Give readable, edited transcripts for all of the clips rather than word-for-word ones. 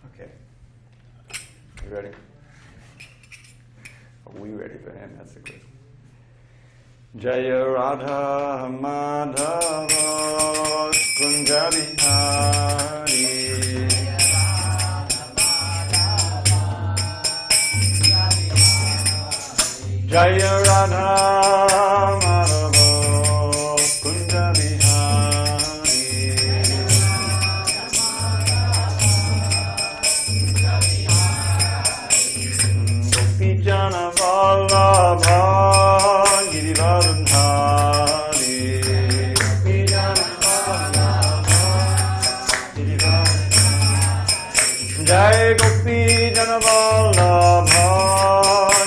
Okay. You ready? Are we ready for him? That's the question. Jaya Radha Madhava Kunja Bihari Jaya Radha Madhava Kunja Bihari Gopi Jana Vallabha Girivardhari Gopi Jana Vallabha Girivardhari Jai Gopi Jana Vallabha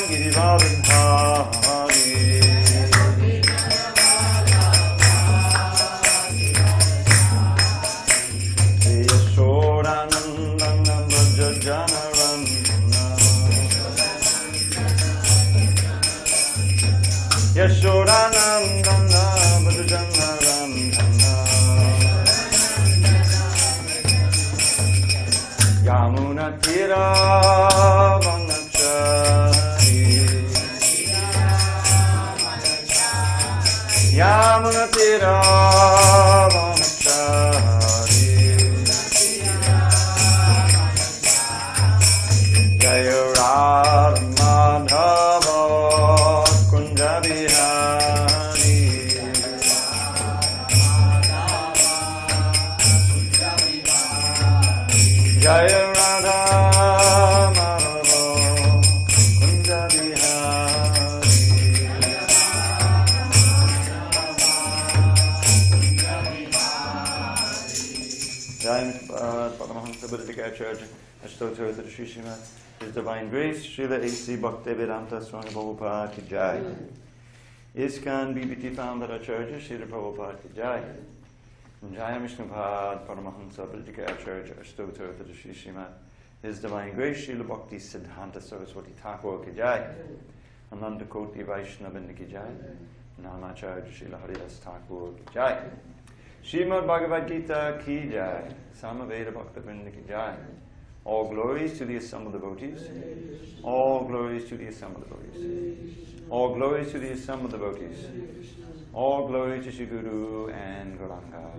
Girivardhari Yashodanandana Braja Janarandana Yashodanandana Braja Janarandana Yamuna Tira Vanachari Yamuna Tira Vanachari Jaya Radha Madhava Kunja Bihari Jaya Radha Madhava Kunja Bihari Jai Paramahansa Buddhika Acharya Ashtottara Sri Srimad His Divine Grace Srila A.C. Bhaktivedanta Swami Prabhupada Ki Jai ISKCON BBT Founder Acharya Srila Prabhupada Ki Jai Jai Vishnupad Paramahansa Buddhika Acharya Ashtottara Sri Srimad His Divine Grace Srila Bhakti Siddhanta Saraswati Thakur Ki Jai Ananda Koti Vaishnavindra Ki Jai Namacharya Srila Haridas Thakur Ki Jai Srimad Bhagavad Gita Ki Jai Samaveda Bhaktavrinda Ki Jai. All glories to the assembled devotees. All glories to the assembled devotees. All glories to the assembled devotees. All glory to Shri Guru and Gauranga.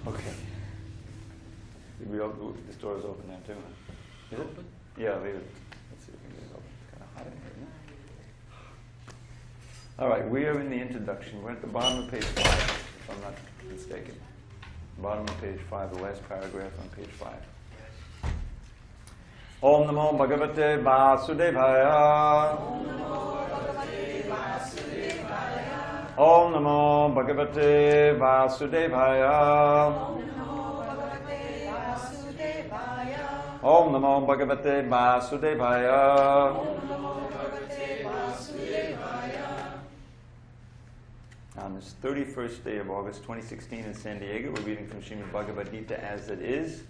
Okay. This door is open now too. Is it? Yeah, leave it. Let's see if we can get it open. It's kind of hot in here, isn't it? All right, we are in the introduction. We're at the bottom of page 5, if I'm not mistaken. Bottom of page 5, the last paragraph on page 5. Om Namo Bhagavate Vasudevaya. Om Namo Bhagavate Vasudevaya. Om Namo Bhagavate Vasudevaya. On this 31st day of August 2016 in SanDiego, we're reading from Srimad Bhagavad Gita as it is,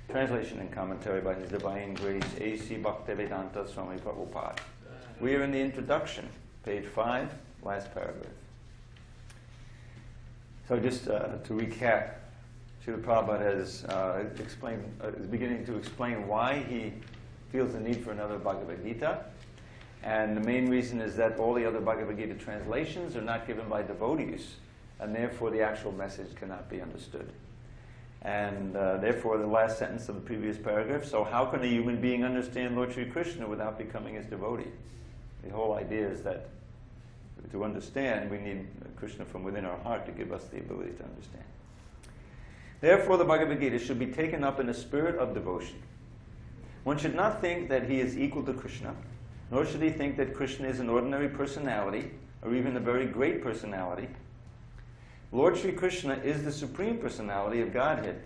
translation and commentary by His Divine Grace A.C. Bhaktivedanta Swami Prabhupada. We are in the introduction, page 5, last paragraph. So just to recap, Srila Prabhupada has is beginning to explain why he feels the need for another Bhagavad Gita. And the main reason is that all the other Bhagavad Gita translations are not given by devotees, and therefore the actual message cannot be understood. And therefore the last sentence of the previous paragraph, so how can a human being understand Lord Sri Krishna without becoming his devotee? The whole idea is that to understand, we need Krishna from within our heart to give us the ability to understand. Therefore the Bhagavad Gita should be taken up in a spirit of devotion. One should not think that he is equal to Krishna, nor should he think that Krishna is an ordinary personality, or even a very great personality. Lord Sri Krishna is the Supreme Personality of Godhead.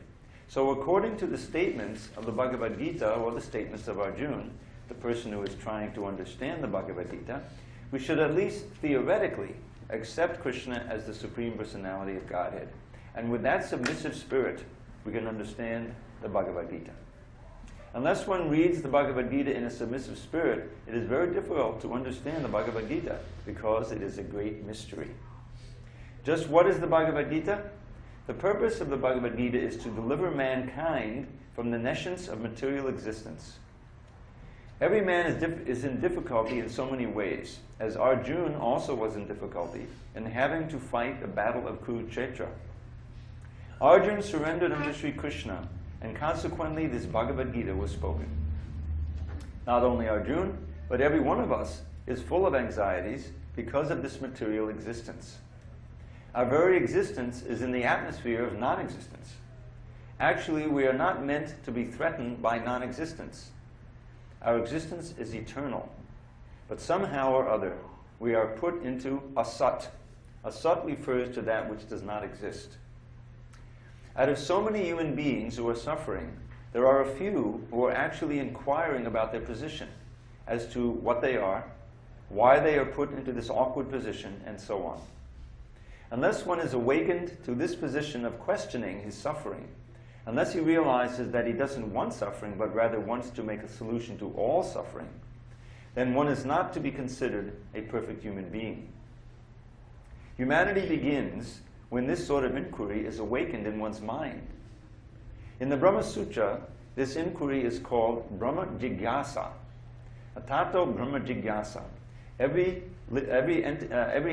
So according to the statements of the Bhagavad Gita, or the statements of Arjuna, the person who is trying to understand the Bhagavad Gita, we should at least theoretically accept Krishna as the Supreme Personality of Godhead. And with that submissive spirit, we can understand the Bhagavad Gita. Unless one reads the Bhagavad Gita in a submissive spirit, it is very difficult to understand the Bhagavad Gita because it is a great mystery. Just what is the Bhagavad Gita? The purpose of the Bhagavad Gita is to deliver mankind from the nescience of material existence. Every man is in difficulty in so many ways, as Arjuna also was in difficulty in having to fight the battle of Kurukshetra. Arjuna surrendered unto Sri Krishna, and consequently this Bhagavad Gita was spoken. Not only Arjuna, but every one of us is full of anxieties because of this material existence. Our very existence is in the atmosphere of non-existence. Actually, we are not meant to be threatened by non-existence. Our existence is eternal. But somehow or other, we are put into asat. Asat refers to that which does not exist. Out of so many human beings who are suffering, there are a few who are actually inquiring about their position as to what they are, why they are put into this awkward position, and so on. Unless one is awakened to this position of questioning his suffering, unless he realizes that he doesn't want suffering, but rather wants to make a solution to all suffering, then one is not to be considered a perfect human being. Humanity begins when this sort of inquiry is awakened in one's mind. In the Brahma Sutra, this inquiry is called Brahma Jigyasa. Atato Brahma Jigyasa. Every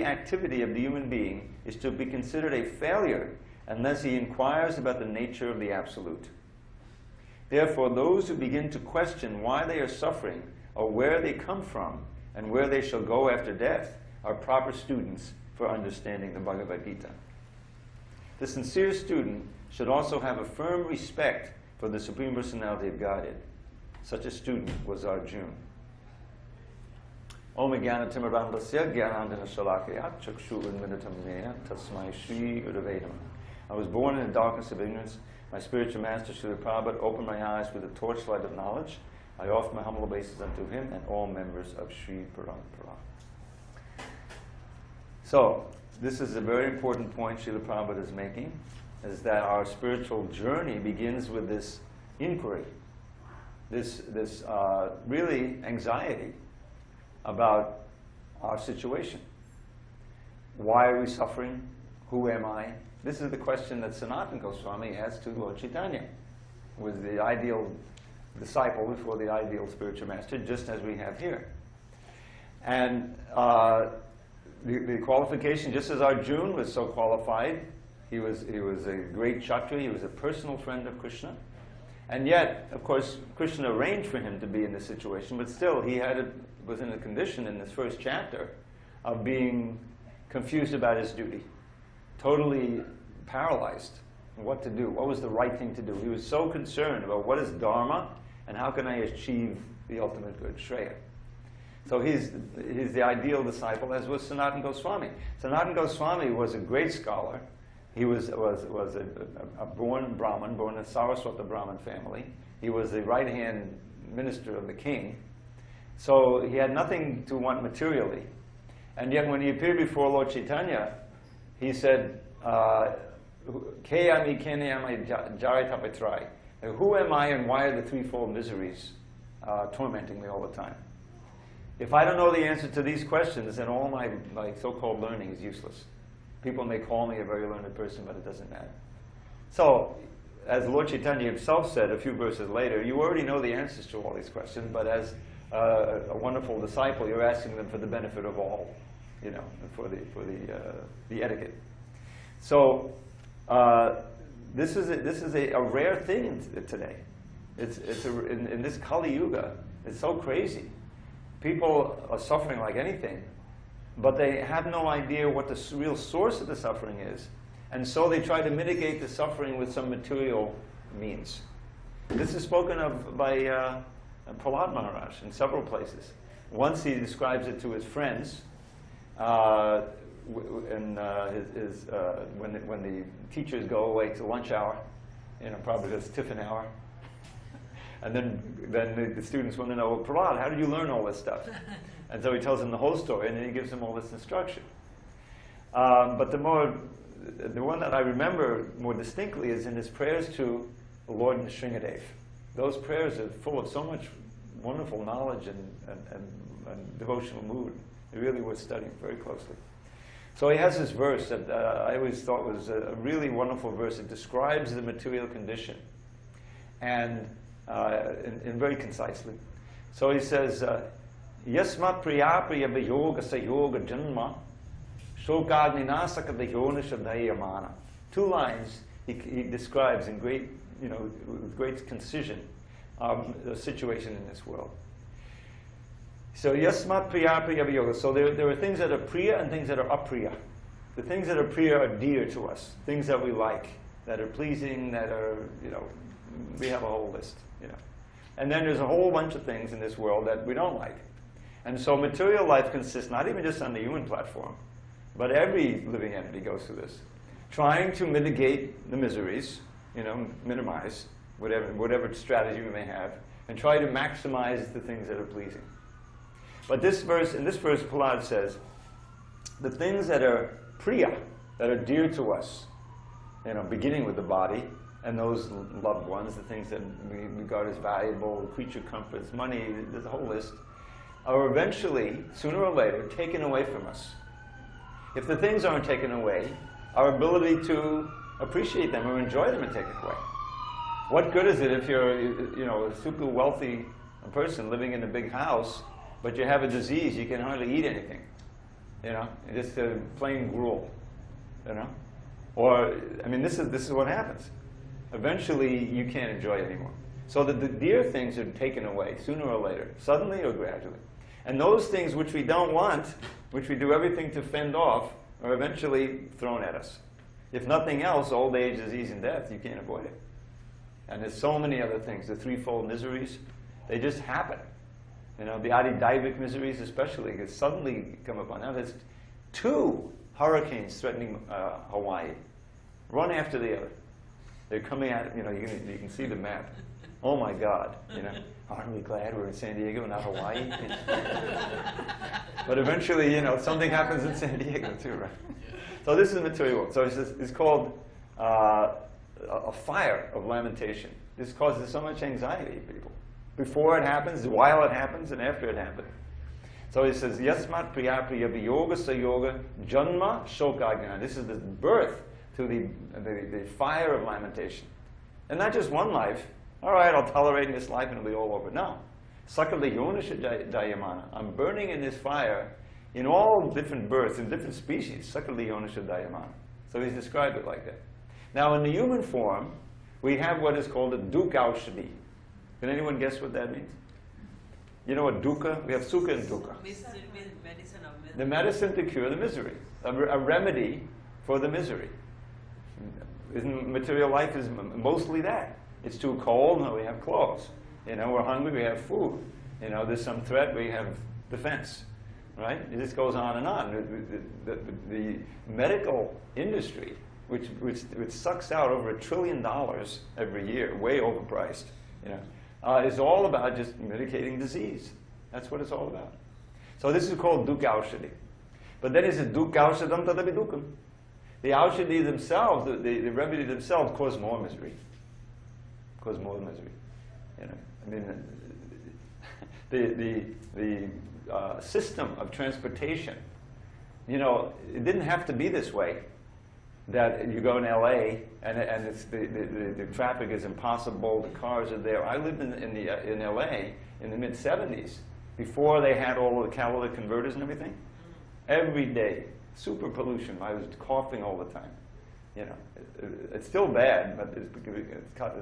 activity of the human being is to be considered a failure unless he inquires about the nature of the Absolute. Therefore, those who begin to question why they are suffering or where they come from and where they shall go after death are proper students for understanding the Bhagavad Gita. The sincere student should also have a firm respect for the Supreme Personality of Godhead. Such a student was Arjuna. Om Jnana Timirandasya Jnanandana Shalakaya Chakshu Unminitam Jnana Tasmai Shri Gurave Namaha. I was born in the darkness of ignorance. My spiritual master, Srila Prabhupada, opened my eyes with the torchlight of knowledge. I offer my humble obeisance unto him and all members of Sri Parampara. So, this is a very important point Srila Prabhupada is making, is that our spiritual journey begins with this inquiry, this really anxiety about our situation. Why are we suffering? Who am I? This is the question that Sanatana Goswami asked to Lord Chaitanya, who was the ideal disciple before the ideal spiritual master, just as we have here. And the qualification, just as Arjuna was so qualified, he was a great Kshatriya, he was a personal friend of Krishna. And yet, of course, Krishna arranged for him to be in this situation, but still he was in a condition in this first chapter of being confused about his duty, totally paralyzed in what to do, what was the right thing to do. He was so concerned about what is Dharma and how can I achieve the ultimate good, Shreya. So he's the ideal disciple, as was Sanatana Goswami. Sanatana Goswami was a great scholar. He was a born Brahmin, born in Saraswata Brahmin family. He was the right-hand minister of the king. So he had nothing to want materially. And yet when he appeared before Lord Chaitanya, he said, Kayami Kenyami Jaritapatrai. Who am I and why are the threefold miseries tormenting me all the time? If I don't know the answer to these questions, then all my so-called learning is useless. People may call me a very learned person, but it doesn't matter. So, as Lord Chaitanya himself said a few verses later, you already know the answers to all these questions, but as a wonderful disciple, you're asking them for the benefit of all, for the etiquette. So, this is a rare thing today. In this Kali Yuga, it's so crazy. People are suffering like anything, but they have no idea what the real source of the suffering is. And so they try to mitigate the suffering with some material means. This is spoken of by Prahlad Maharaj in several places. Once he describes it to his friends, when the teachers go away to lunch hour, probably it's tiffin hour, and then the students want to know, well, Prahlad, how did you learn all this stuff? And so he tells them the whole story, and then he gives them all this instruction. But the one that I remember more distinctly is in his prayers to the Lord Nrsingadev. those prayers are full of so much wonderful knowledge and devotional mood. It really worth studying very closely. So he has this verse that I always thought was a really wonderful verse. It describes the material condition, and in very concisely. So he says, Yasmat priya priya yoga sa yoga janma shokagnina sakadayona shadayamana. 2 lines he describes in great, with great concision the situation in this world. So yasmat priya priya yoga. So there are things that are priya and things that are apriya. The things that are priya are dear to us, things that we like, that are pleasing, that are, we have a whole list, And then there's a whole bunch of things in this world that we don't like. And so material life consists not even just on the human platform, but every living entity goes through this. Trying to mitigate the miseries, minimize whatever strategy we may have, and try to maximize the things that are pleasing. But in this verse, Prahlad says, the things that are priya, that are dear to us, beginning with the body, and those loved ones, the things that we regard as valuable, creature comforts, money, there's a whole list, are eventually, sooner or later, taken away from us. If the things aren't taken away, our ability to appreciate them or enjoy them is taken away. What good is it if you're, a super wealthy person living in a big house, but you have a disease, you can hardly eat anything, just plain gruel, Or, this is what happens. Eventually, you can't enjoy it anymore. So the dear things are taken away, sooner or later, suddenly or gradually. And those things which we don't want, which we do everything to fend off, are eventually thrown at us. If nothing else, old age, disease, and death, you can't avoid it. And there's so many other things, the threefold miseries, they just happen. The Adi-Daivic miseries especially, they suddenly come upon. Now there's 2 hurricanes threatening Hawaii, one after the other. They're coming at, you can see the map. Oh my God, aren't we glad we're in SanDiego, not Hawaii? But eventually, something happens in SanDiego too, right? So this is material world. So it's called a fire of lamentation. This causes so much anxiety in people. Before it happens, while it happens, and after it happened. So he says, Yasmat priya priya yoga sa yoga janma shokagna. This is the birth to the fire of lamentation. And not just one life. All right, I'll tolerate this life and it'll be all over. No. Sakala yonisha dayamana. I'm burning in this fire in all different births, in different species. Sakala yonisha dayamana. So he's described it like that. Now in the human form, we have what is called a dukkha aushadhi. Can anyone guess what that means? You know what dukkha? We have sukha and dukkha. The medicine to cure the misery. A remedy for the misery. Material life is mostly that. It's too cold, no, we have clothes. We're hungry, we have food. There's some threat, we have defense. Right? It just goes on and on. The medical industry, which sucks out over $1 trillion every year, way overpriced, is all about just mitigating disease. That's what it's all about. So this is called dukkha aushadhi. But then he says, dukkha aushadham tadapi dukkam. The aushadhi themselves, the remedy themselves, cause more misery. Cause more misery. The system of transportation, it didn't have to be this way. That you go in LA and it's the traffic is impossible, the cars are there. I lived in LA in the mid-70s, before they had all the catalytic converters and everything. Every day, super pollution. I was coughing all the time. It's still bad, but it's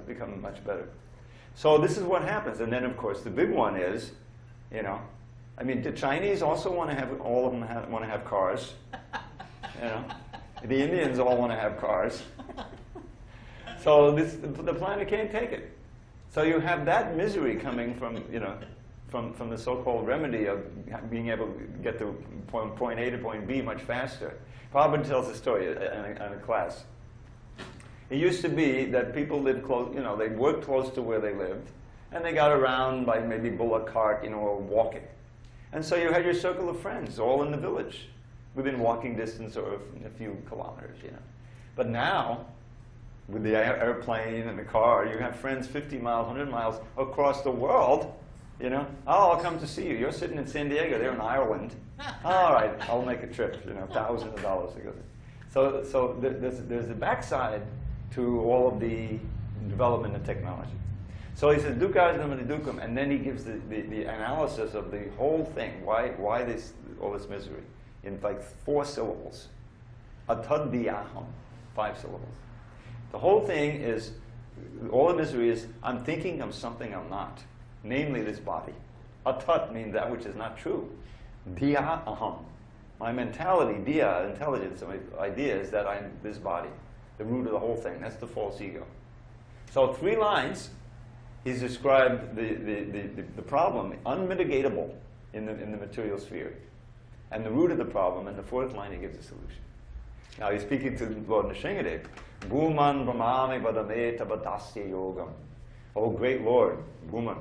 become much better. So this is what happens. And then, of course, the big one is, the Chinese also want to have, all of them want to have cars. The Indians all want to have cars. So the planet can't take it. So you have that misery coming from, from the so-called remedy of being able to get to point A to point B much faster. Prabhupada tells a story in a class. It used to be that people lived close, they worked close to where they lived, and they got around by maybe bullock cart, or walking. And so you had your circle of friends all in the village, within walking distance or a few kilometers, But now, with the airplane and the car. You have friends 50 miles, 100 miles across the world. You know, oh, I'll come to see you. You're sitting in SanDiego. They're in Ireland. All right, I'll make a trip. You know, thousands of dollars to go. So there's a backside to all of the development of technology. So he says, Dukkha dukkam, and then he gives the analysis of the whole thing. Why all this misery in like 4 syllables. Atadhyaham, 5 syllables. The whole thing is, all the misery is, I'm thinking of something I'm not, namely this body. Atat means that which is not true. Dhya aham. My mentality, dhya, intelligence, my idea is that I'm this body, the root of the whole thing. That's the false ego. So 3 lines, he's described the problem, unmitigatable in the material sphere, and the root of the problem. And the 4th line, he gives a solution. Now he's speaking to Lord Nrsingadev. Bhuman brahmami vadame tabadasya yogam. Oh great Lord, Bhuman,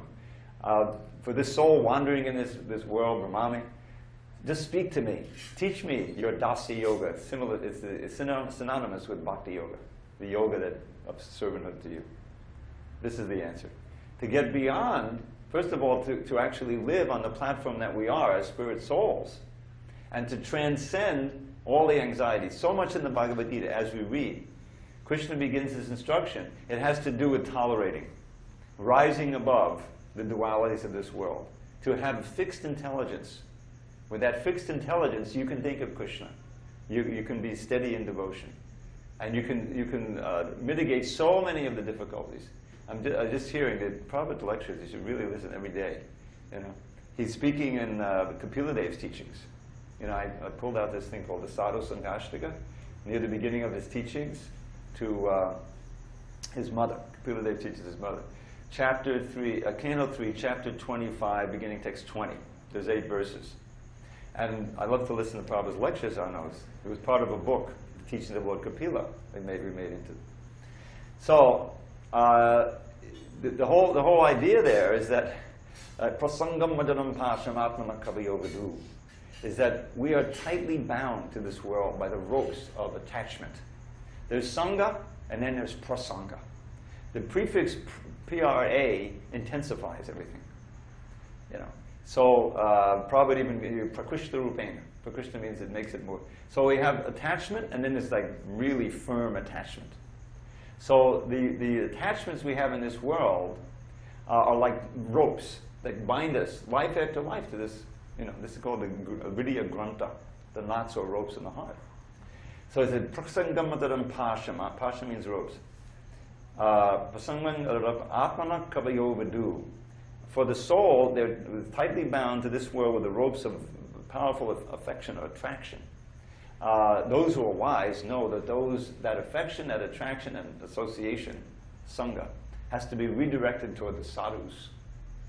for this soul wandering in this world, brahmami, just speak to me. Teach me your dasya yoga. It's synonymous with bhakti yoga, the yoga of servanthood to you. This is the answer. To get beyond, first of all, to actually live on the platform that we are as spirit souls, and to transcend all the anxieties. So much in the Bhagavad Gita, as we read, Krishna begins his instruction. It has to do with tolerating, rising above the dualities of this world, to have fixed intelligence. With that fixed intelligence, you can think of Krishna. You can be steady in devotion, and you can mitigate so many of the difficulties. I'm just hearing the Prabhupada lectures. You should really listen every day. You know, he's speaking in Kapila Dev's teachings. You know, I pulled out this thing called the Sadhu Sangashtika near the beginning of his teachings to his mother. Kapila Dev teaches his mother. Chapter 3, Canto 3, Chapter 25, beginning text 20. There's 8 verses. And I love to listen to Prabhupada's lectures on those. It was part of a book, the Teachings of Lord Kapila, we made into. So, the whole idea there is that prasangam madanam pasham atmana kavayogadu, is that we are tightly bound to this world by the ropes of attachment. There's sangha, and then there's prasanga. The prefix pra intensifies everything. You know. So Prabhupada even prakrishta rupena. Prakrishta means it makes it more. So we have attachment, and then there's like really firm attachment. So the attachments we have in this world are like ropes that bind us life after life to this. You know, this is called the vidya granta, the knots or ropes in the heart. So it's a prasangam pasham. Pasham means ropes. Prasangam atmana kavayovadu. For the soul, they're tightly bound to this world with the ropes of powerful affection or attraction. Those who are wise know that that affection, that attraction, and association, sangha, has to be redirected toward the sadhus.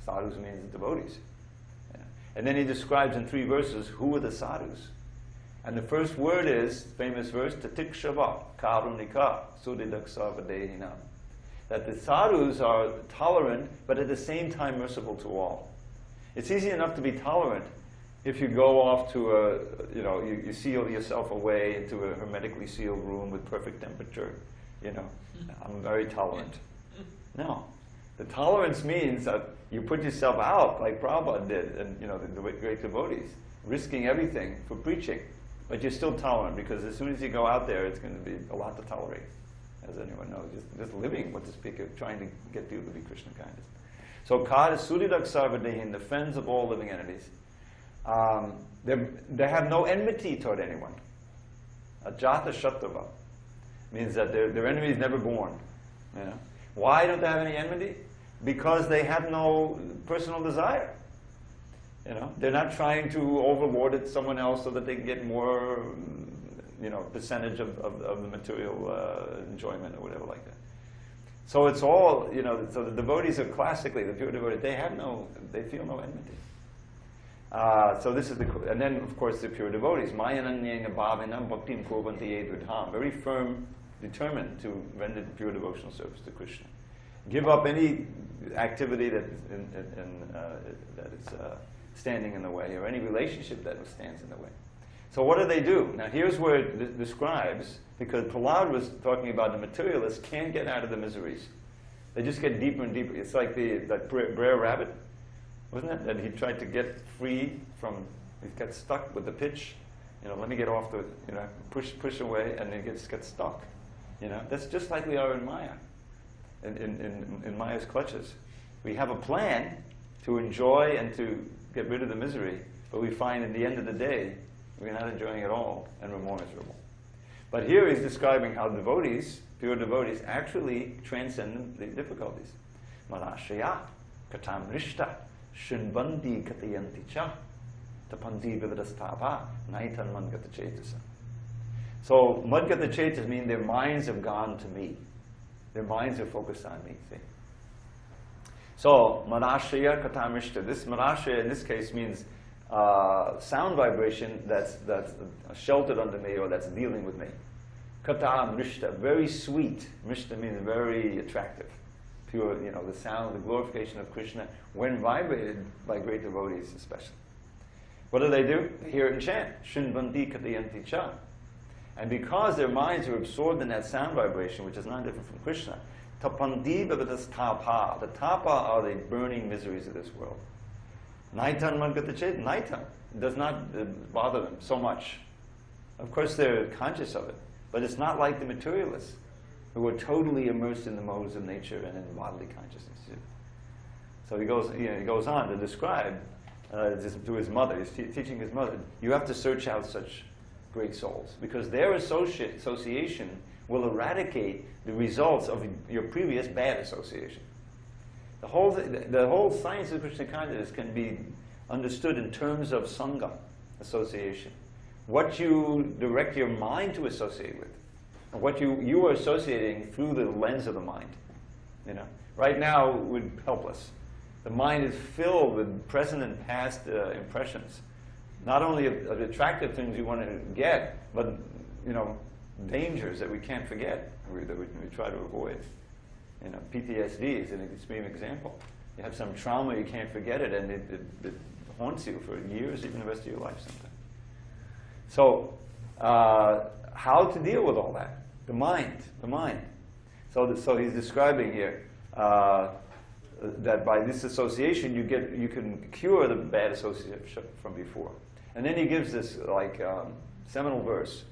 Sadhus means devotees. Yeah. And then he describes in 3 verses who are the sadhus. And the first word is, famous verse, tatikshava, karunika, sudidaksa vadehinam. That the sadhus are tolerant, but at the same time merciful to all. It's easy enough to be tolerant if you go off to you seal yourself away into a hermetically sealed room with perfect temperature. You know, I'm very tolerant. No. The tolerance means that you put yourself out like Prabhupada did, and you know, the great devotees, risking everything for preaching. But you're still tolerant, because as soon as you go out there, it's going to be a lot to tolerate. As anyone knows, just living, what to speak of, trying to get people to be Krishna kindness. So Kad is Sudidak Sarvadehin, the friends of all living entities. They have no enmity toward anyone. Ajata Shatrava means that their enemy is never born. You know? Why don't they have any enmity? Because they have no personal desire. You know, they're not trying to overlord it someone else so that they can get more, percentage of the material enjoyment or whatever like that. So it's all, so the devotees are classically, the pure devotees, they feel no enmity. So this is and then of course the pure devotees, Mayananyena bhavinam bhaktim kurvanti yedvidham, very firm, determined to render pure devotional service to Krishna. Give up any activity that is standing in the way, or any relationship that stands in the way. So what do? Now here's where it describes, because Prahlad was talking about the materialists can't get out of the miseries. They just get deeper and deeper. It's like that Brer Rabbit, wasn't it? That he tried to get free from, he got stuck with the pitch. Let me get off the, push away, and then gets stuck. That's just like we are in Maya, in Maya's clutches. We have a plan to enjoy and to get rid of the misery, but we find in the end of the day, we're not enjoying it all, and we're more miserable. But here he's describing how devotees, pure devotees, actually transcend the difficulties. Manashaya, katamrishta, shinbandi katayanti cha, tapanti vividastapa, naitan madgata cetasa. So, madgata cetas mean their minds have gone to me. Their minds are focused on me, see? So, manashaya katamrishta. This manashaya in this case means sound vibration that's sheltered under me or that's dealing with me. Kata mrishta, very sweet. Mrishta means very attractive. Pure, the sound, the glorification of Krishna when vibrated by great devotees especially. What do? They hear it and chant. Shinbandi katayanti cha. And because their minds are absorbed in that sound vibration, which is not different from Krishna, tapandi bhavatas tapa. The tapa are the burning miseries of this world. Naitan madgata chet, naitan does not bother them so much. Of course, they're conscious of it, but it's not like the materialists who are totally immersed in the modes of nature and in bodily consciousness. So he goes on to describe to his mother. He's teaching his mother, you have to search out such great souls because their association will eradicate the results of your previous bad association. The whole science of Krishna consciousness can be understood in terms of sangha, association. What you direct your mind to associate with, and what you are associating through the lens of the mind. Right now we're helpless. The mind is filled with present and past impressions, not only of attractive things you want to get, but dangers that we can't forget, that we try to avoid. PTSD is an extreme example. You have some trauma, you can't forget it, and it haunts you for years, even the rest of your life sometimes. So, how to deal with all that? The mind. So he's describing here that by this association you can cure the bad association from before. And then he gives this seminal verse.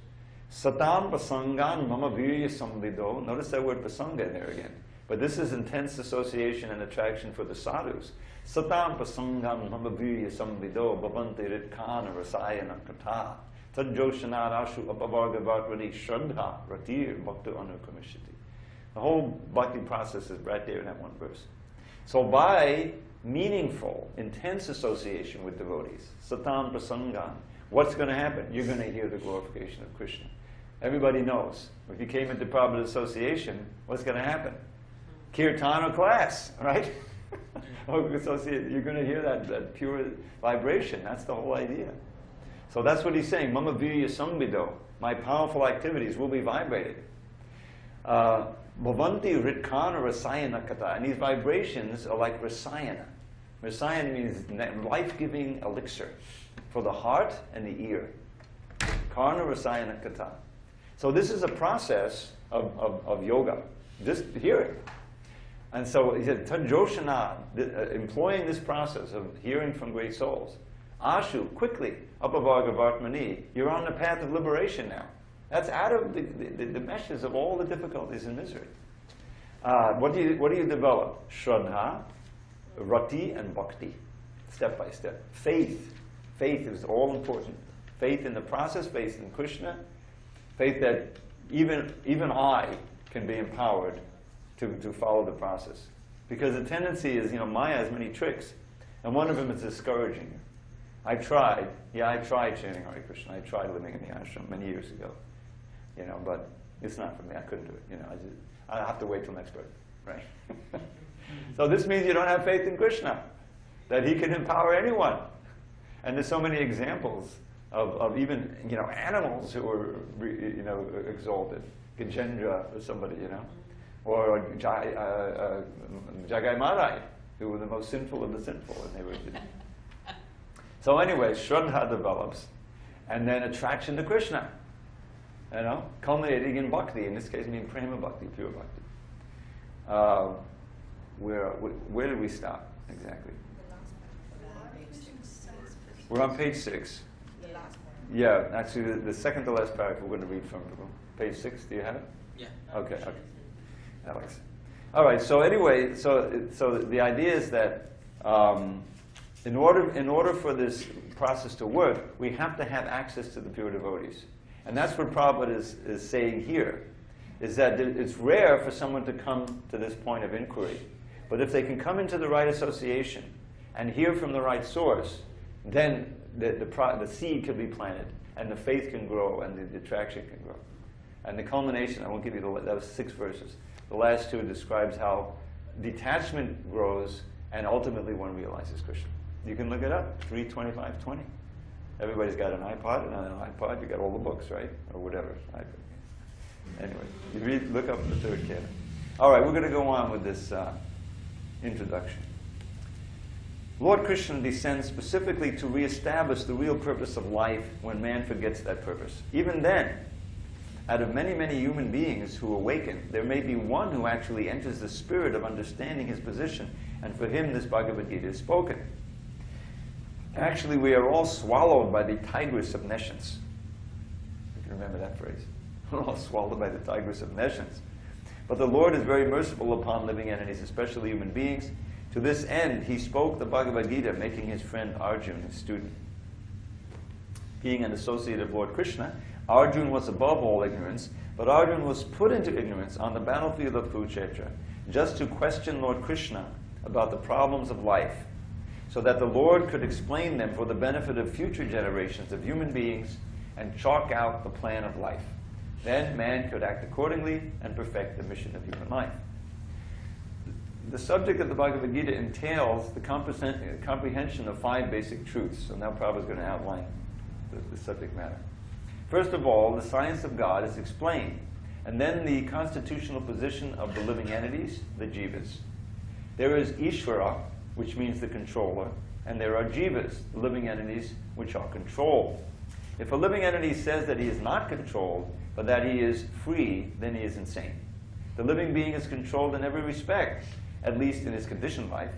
Satam pasangan mama virya samvido. Notice that word pasanga in there again. But this is intense association and attraction for the sadhus. Satam pasangan mama virya samvido bhavanti ritkana rasayana kata. Tadjoshanarashu apavargavartvani shraddha ratir bhakta anukamishiti. The whole bhakti process is right there in that one verse. So by meaningful, intense association with devotees, satam prasangan, what's going to happen? You're going to hear the glorification of Krishna. Everybody knows. If you came into Prabhupada association, what's going to happen? Kirtan or class, right? You're going to hear that pure vibration. That's the whole idea. So that's what he's saying. Mama virya samvido. My powerful activities will be vibrated. Bhavanti ritkana rasayana kata. And these vibrations are like rasayana. Rasayana means life-giving elixir for the heart and the ear. Karna rasayana kata. So this is a process of yoga. Just hearing. And so he said, Tadjoshana, employing this process of hearing from great souls. Ashu, quickly, apavargavartmani, you're on the path of liberation now. That's out of the meshes of all the difficulties and misery. What do you develop? Shraddha, rati, and bhakti, step by step. Faith. Faith is all important. Faith in the process, faith in Krishna, faith that even I can be empowered to follow the process. Because the tendency is, Maya has many tricks, and one of them is discouraging you. I tried chanting Hare Krishna. I tried living in the ashram many years ago, but it's not for me. I couldn't do it. I have to wait till next birth, right? So this means you don't have faith in Krishna, that he can empower anyone. And there's so many examples of even animals who were exalted, Gajendra or somebody, or Jagai Madai, who were the most sinful of the sinful, and they were. So anyway, Shraddha develops, and then attraction to Krishna. You know, culminating in bhakti, in this case mean prema bhakti, pure bhakti. Where did we stop exactly? We're on page 6. Yeah, actually the second to last paragraph we're going to read from page 6. Do you have it? Yeah. Okay. Alex. All right. So anyway, so the idea is that in order for this process to work, we have to have access to the pure devotees. And that's what Prabhupada is saying here, is that it's rare for someone to come to this point of inquiry. But if they can come into the right association and hear from the right source, then the seed can be planted, and the faith can grow, and the attraction can grow. And the culmination, I won't give you that was 6 verses. The last 2 describes how detachment grows, and ultimately one realizes Krishna. You can look it up, 3:25:20. Everybody's got an iPod, and on an iPod you got all the books, right? Or whatever. Anyway, you look up the 3rd canon. All right, we're going to go on with this introduction. Lord Krishna descends specifically to reestablish the real purpose of life when man forgets that purpose. Even then, out of many, many human beings who awaken, there may be one who actually enters the spirit of understanding his position, and for him this Bhagavad Gita is spoken. Actually, we are all swallowed by the tigress of nescience. You can remember that phrase. We're all swallowed by the tigress of nescience. But the Lord is very merciful upon living entities, especially human beings. To this end, he spoke the Bhagavad Gita, making his friend Arjuna his student. Being an associate of Lord Krishna, Arjuna was above all ignorance, but Arjuna was put into ignorance on the battlefield of Kurukshetra, just to question Lord Krishna about the problems of life, so that the Lord could explain them for the benefit of future generations of human beings and chalk out the plan of life. Then man could act accordingly and perfect the mission of human life. The subject of the Bhagavad Gita entails the comprehension of 5 basic truths. So now Prabhupada is going to outline the subject matter. First of all, the science of God is explained, and then the constitutional position of the living entities, the jivas. There is Ishvara, which means the controller, and there are jivas, the living entities, which are controlled. If a living entity says that he is not controlled, but that he is free, then he is insane. The living being is controlled in every respect, at least in his conditioned life.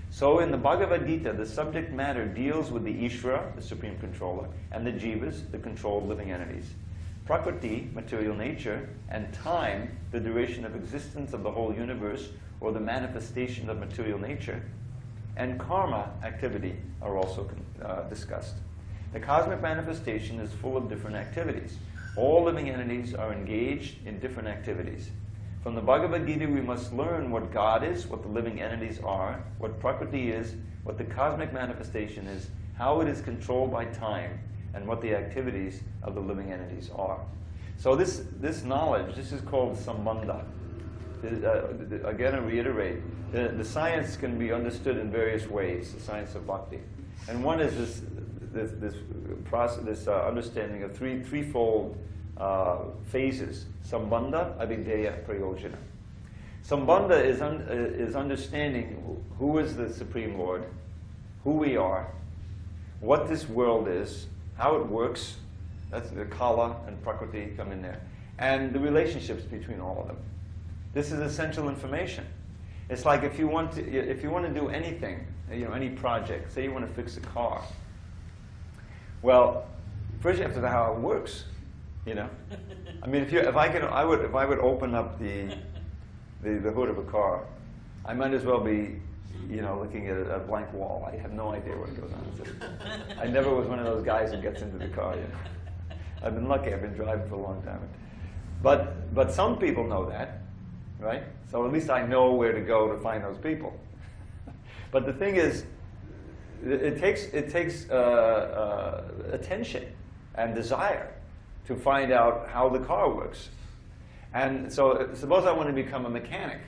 So in the Bhagavad Gita, the subject matter deals with the Ishvara, the supreme controller, and the jivas, the controlled living entities. Prakriti, material nature, and time, the duration of existence of the whole universe, or the manifestation of material nature, and karma, activity, are also discussed. The cosmic manifestation is full of different activities. All living entities are engaged in different activities. From the Bhagavad Gita, we must learn what God is, what the living entities are, what Prakriti is, what the cosmic manifestation is, how it is controlled by time, and what the activities of the living entities are. So this knowledge, this is called sambandha. Again, I reiterate, the science can be understood in various ways, the science of bhakti. And one is this understanding of threefold phases: sambandha, avidya, prayojana. Sambandha is understanding who is the Supreme Lord, who we are, what this world is, how it works. That's the Kala and Prakriti come in there, and the relationships between all of them. This is essential information. It's like if you want to do anything, any project. Say you want to fix a car. Well, first you have to know how it works. I mean, if I would open up the hood of a car, I might as well be, looking at a blank wall. I have no idea what goes on. I never was one of those guys who gets into the car. I've been lucky. I've been driving for a long time. But some people know that, right? So at least I know where to go to find those people. But the thing is, it takes attention and desire to find out how the car works. And so suppose I want to become a mechanic.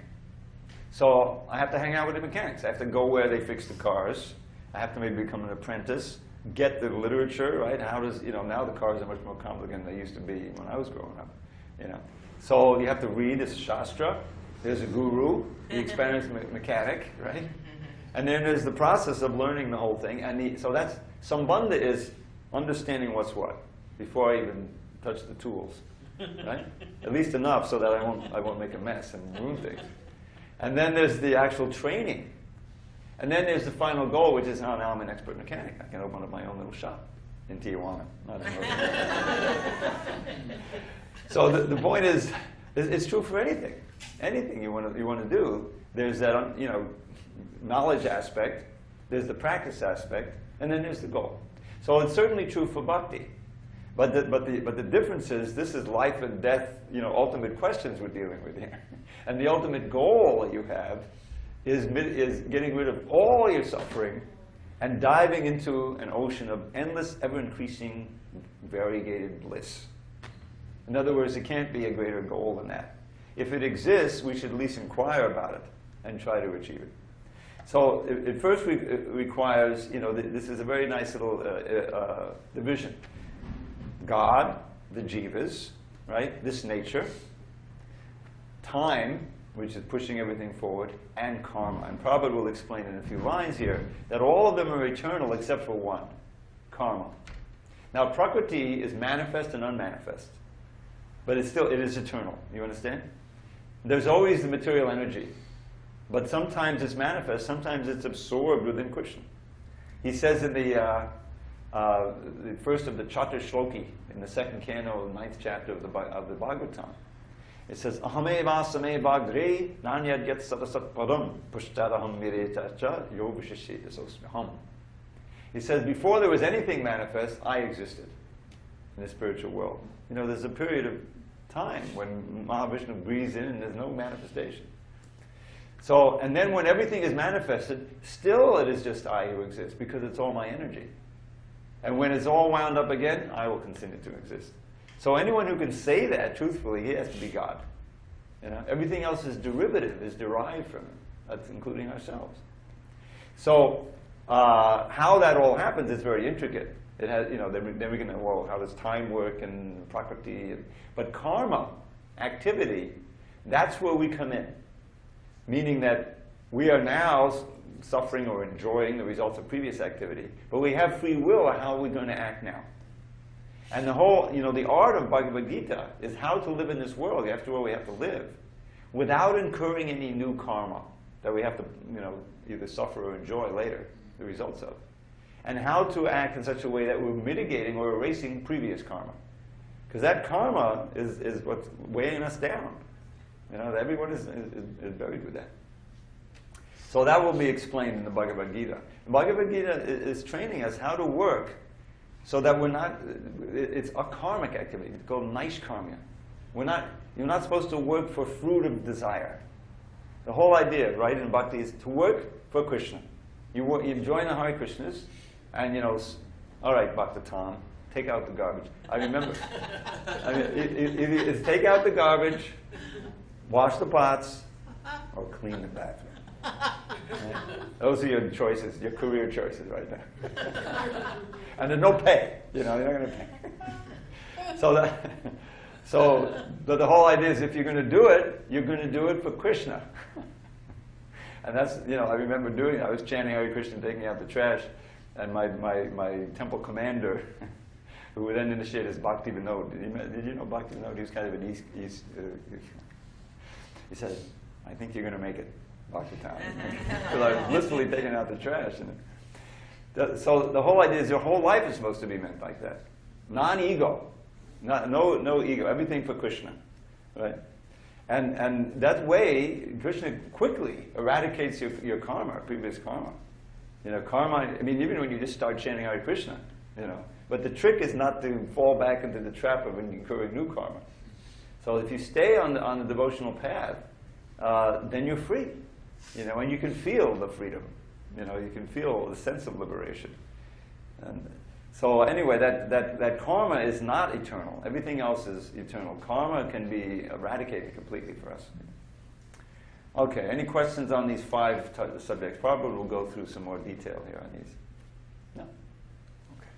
So I have to hang out with the mechanics. I have to go where they fix the cars. I have to maybe become an apprentice, get the literature, right? How does, now the cars are much more complicated than they used to be when I was growing up, So you have to read this Shastra. There's a guru, the experienced mechanic, right? And then there's the process of learning the whole thing. And so that's, sambandha is understanding what's what, before I even touch the tools, right? At least enough so that I won't make a mess and ruin things. And then there's the actual training. And then there's the final goal, which is, oh, now I'm an expert mechanic. I can open up my own little shop in Tijuana. Not in So the point is, it's true for anything. Anything you want to do, there's that knowledge aspect, there's the practice aspect, and then there's the goal. So it's certainly true for bhakti. But the difference is, this is life and death, ultimate questions we're dealing with here. And the ultimate goal that you have is getting rid of all your suffering and diving into an ocean of endless, ever-increasing, variegated bliss. In other words, it can't be a greater goal than that. If it exists, we should at least inquire about it and try to achieve it. So it first requires, this is a very nice little division. God, the jivas, right? This nature, time, which is pushing everything forward, and karma. And Prabhupada will explain in a few lines here that all of them are eternal except for one, karma. Now, prakriti is manifest and unmanifest, but it is eternal. You understand? There's always the material energy, but sometimes it's manifest, sometimes it's absorbed within Krishna. He says in the first of the Chatur Shloki, in the second canto, 9th chapter of the Bhagavatam, it says, Ahame vasame bhagre nanyad yat satasat padam pushtaraham miretacha yogashisheta sosmiham. He says, before there was anything manifest, I existed in the spiritual world. There's a period of time when Mahavishnu breathes in and there's no manifestation. So, and then when everything is manifested, still it is just I who exists, because it's all my energy. And when it's all wound up again, I will continue to exist. So anyone who can say that truthfully, he has to be God. Everything else is derivative, is derived from him. That's including ourselves. So how that all happens is very intricate. It has, then we can know, well, how does time work and prakriti? But karma, activity, that's where we come in. Meaning that we are now suffering or enjoying the results of previous activity, but we have free will of how we're going to act now. And the whole, the art of Bhagavad Gita is how to live in this world, after all we have to live, without incurring any new karma that we have to, either suffer or enjoy later, the results of. And how to act in such a way that we're mitigating or erasing previous karma. Because that karma is what's weighing us down. Everyone is buried with that. So that will be explained in the Bhagavad Gita. The Bhagavad Gita is training us how to work so that we're not, it's a karmic activity. It's called Naishkarmya. You're not supposed to work for fruit of desire. The whole idea, right, in Bhakti is to work for Krishna. You join the Harekrishnas, and all right, Bhakta Tom, take out the garbage. I remember, it's take out the garbage, wash the pots, or clean the bathroom. Right? Those are your choices, your career choices right there. And there's no pay. You're not going to pay. So the whole idea is, if you're going to do it, you're going to do it for Krishna. And that's, I remember doing it. I was chanting Hare Krishna, taking out the trash, and my temple commander, who would then initiate his Bhakti Vinod. Did you know Bhakti Vinod? He was kind of an East he said, I think you're going to make it, Bhakti Town. Because I was blissfully taking out the trash. So the whole idea is your whole life is supposed to be meant like that. Non-ego. No ego. Everything for Krishna. Right? And that way, Krishna quickly eradicates your karma, previous karma. Karma, even when you just start chanting Hare Krishna, But the trick is not to fall back into the trap of incurring new karma. So if you stay on the devotional path, then you're free. And you can feel the freedom. You can feel the sense of liberation. And so anyway, that karma is not eternal. Everything else is eternal. Karma can be eradicated completely for us. Okay, any questions on these 5 subjects? Probably we'll go through some more detail here on these. No? Okay.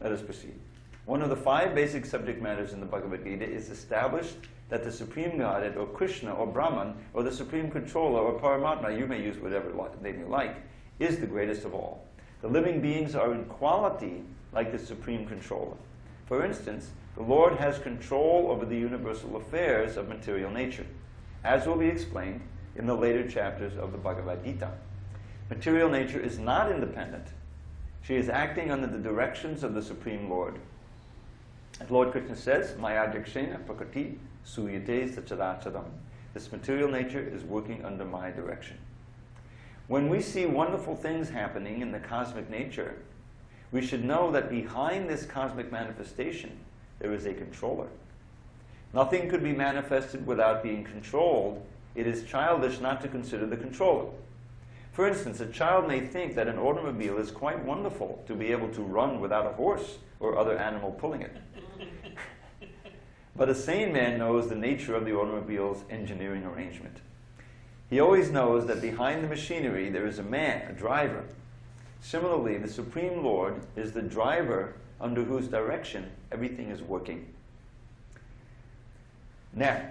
Let us proceed. One of the 5 basic subject matters in the Bhagavad Gita is established that the Supreme Godhead, or Krishna, or Brahman, or the Supreme Controller, or Paramatma, you may use whatever name you like, is the greatest of all. The living beings are in quality like the Supreme Controller. For instance, the Lord has control over the universal affairs of material nature, as will be explained in the later chapters of the Bhagavad Gita. Material nature is not independent. She is acting under the directions of the Supreme Lord. As Lord Krishna says, Mayadikshena prakriti suyate sachadachadam. This material nature is working under my direction. When we see wonderful things happening in the cosmic nature, we should know that behind this cosmic manifestation, there is a controller. Nothing could be manifested without being controlled. It is childish not to consider the controller. For instance, a child may think that an automobile is quite wonderful to be able to run without a horse or other animal pulling it. But a sane man knows the nature of the automobile's engineering arrangement. He always knows that behind the machinery there is a man, a driver. Similarly, the Supreme Lord is the driver under whose direction everything is working. Now,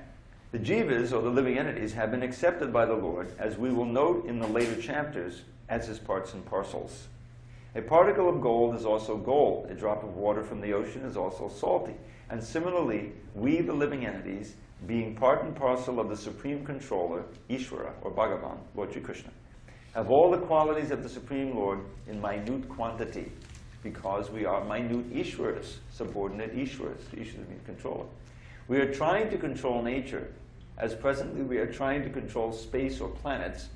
the jivas, or the living entities, have been accepted by the Lord, as we will note in the later chapters, as his parts and parcels. A particle of gold is also gold. A drop of water from the ocean is also salty. And similarly, we, the living entities, being part and parcel of the Supreme Controller, Ishvara, or Bhagavan, Lord Sri Krishna, have all the qualities of the Supreme Lord in minute quantity, because we are minute Ishwaras, subordinate Ishwaras. Ishwaras means controller. We are trying to control nature, as presently we are trying to control space or planets,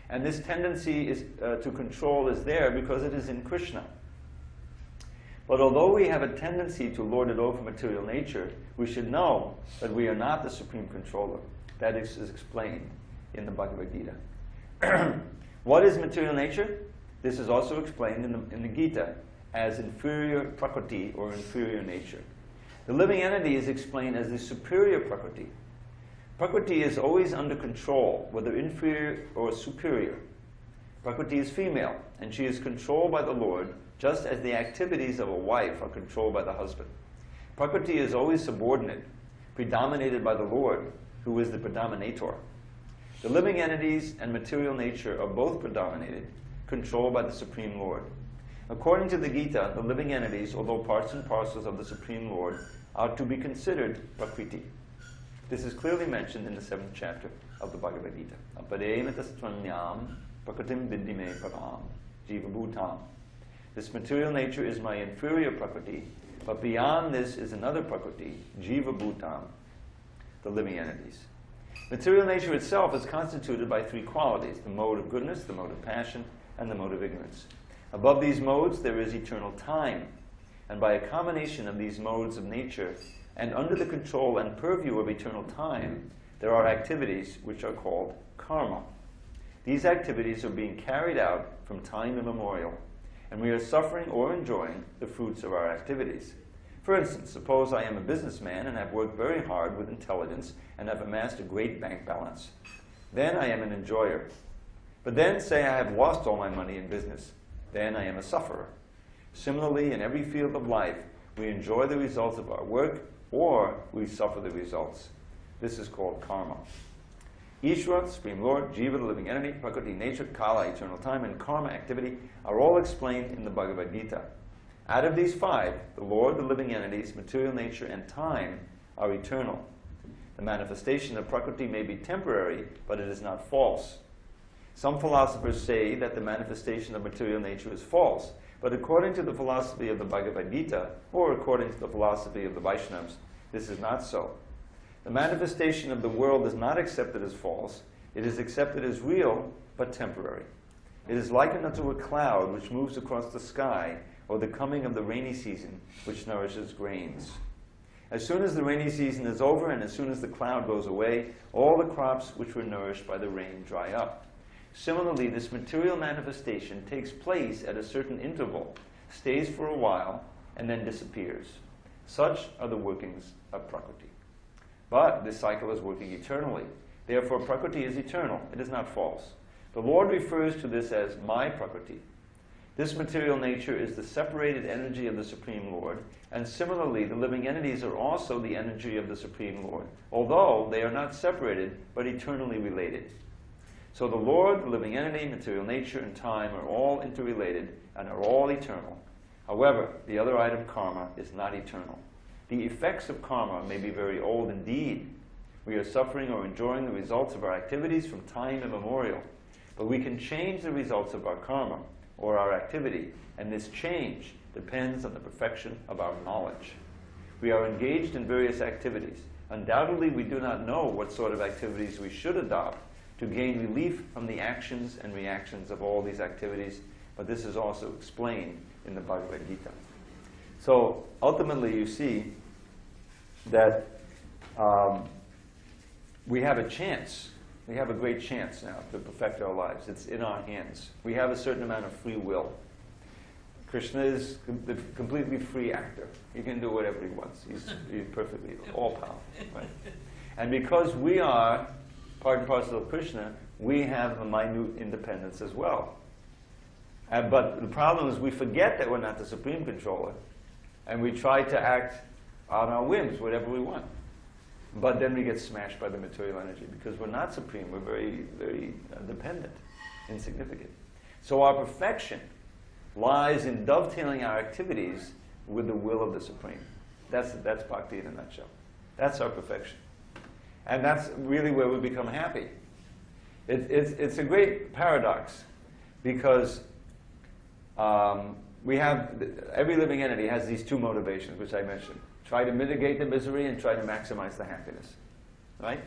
and this tendency is, to control is there because it is in Krishna. But although we have a tendency to lord it over material nature, we should know that we are not the Supreme Controller. That is explained in the Bhagavad Gita. What is material nature? This is also explained in the Gita as inferior prakriti, or inferior nature. The living entity is explained as the superior prakriti. Prakriti is always under control, whether inferior or superior. Prakriti is female, and she is controlled by the Lord, just as the activities of a wife are controlled by the husband. Prakriti is always subordinate, predominated by the Lord, who is the predominator. The living entities and material nature are both predominated, controlled by the Supreme Lord. According to the Gita, the living entities, although parts and parcels of the Supreme Lord, are to be considered Prakriti. This is clearly mentioned in the 7th chapter of the Bhagavad Gita. Aparematastvanyam prakritim viddhime param jiva bhutam. This material nature is my inferior Prakriti, but beyond this is another Prakriti, jiva bhutam, the living entities. Material nature itself is constituted by 3 qualities: the mode of goodness, the mode of passion, and the mode of ignorance. Above these modes there is eternal time, and by a combination of these modes of nature, and under the control and purview of eternal time, there are activities which are called karma. These activities are being carried out from time immemorial, and we are suffering or enjoying the fruits of our activities. For instance, suppose I am a businessman and have worked very hard with intelligence and have amassed a great bank balance. Then I am an enjoyer. But then say I have lost all my money in business. Then I am a sufferer. Similarly, in every field of life, we enjoy the results of our work, or we suffer the results. This is called karma. Ishvara, Supreme Lord, Jiva, the living entity, Prakriti, nature, Kala, eternal time, and karma, activity, are all explained in the Bhagavad Gita. Out of these 5, the Lord, the living entities, material nature, and time are eternal. The manifestation of Prakriti may be temporary, but it is not false. Some philosophers say that the manifestation of material nature is false, but according to the philosophy of the Bhagavad Gita, or according to the philosophy of the Vaishnavas, this is not so. The manifestation of the world is not accepted as false. It is accepted as real, but temporary. It is likened unto a cloud which moves across the sky, or the coming of the rainy season, which nourishes grains. As soon as the rainy season is over, and as soon as the cloud goes away, all the crops which were nourished by the rain dry up. Similarly, this material manifestation takes place at a certain interval, stays for a while, and then disappears. Such are the workings of Prakriti. But this cycle is working eternally. Therefore, Prakriti is eternal. It is not false. The Lord refers to this as my Prakriti. This material nature is the separated energy of the Supreme Lord, and similarly, the living entities are also the energy of the Supreme Lord, although they are not separated, but eternally related. So the Lord, the living entity, material nature, and time are all interrelated and are all eternal. However, the other item, karma, is not eternal. The effects of karma may be very old indeed. We are suffering or enjoying the results of our activities from time immemorial. But we can change the results of our karma or our activity, and this change depends on the perfection of our knowledge. We are engaged in various activities. Undoubtedly, we do not know what sort of activities we should adopt to gain relief from the actions and reactions of all these activities, but this is also explained in the Bhagavad Gita. So ultimately you see that we have a chance. We have a great chance now to perfect our lives. It's in our hands. We have a certain amount of free will. Krishna is the completely free actor. He can do whatever he wants. He's perfectly all-powerful. Right? And because we are part and parcel of Krishna, we have a minute independence as well. But the problem is we forget that we're not the supreme controller, and we try to act on our whims, whatever we want. But then we get smashed by the material energy because we're not supreme. We're very, very dependent, insignificant. So our perfection lies in dovetailing our activities with the will of the Supreme. That's bhakti in a nutshell. That's our perfection. And that's really where we become happy. It's a great paradox because we have, every living entity has these two motivations, which I mentioned. Try to mitigate the misery and try to maximize the happiness. Right?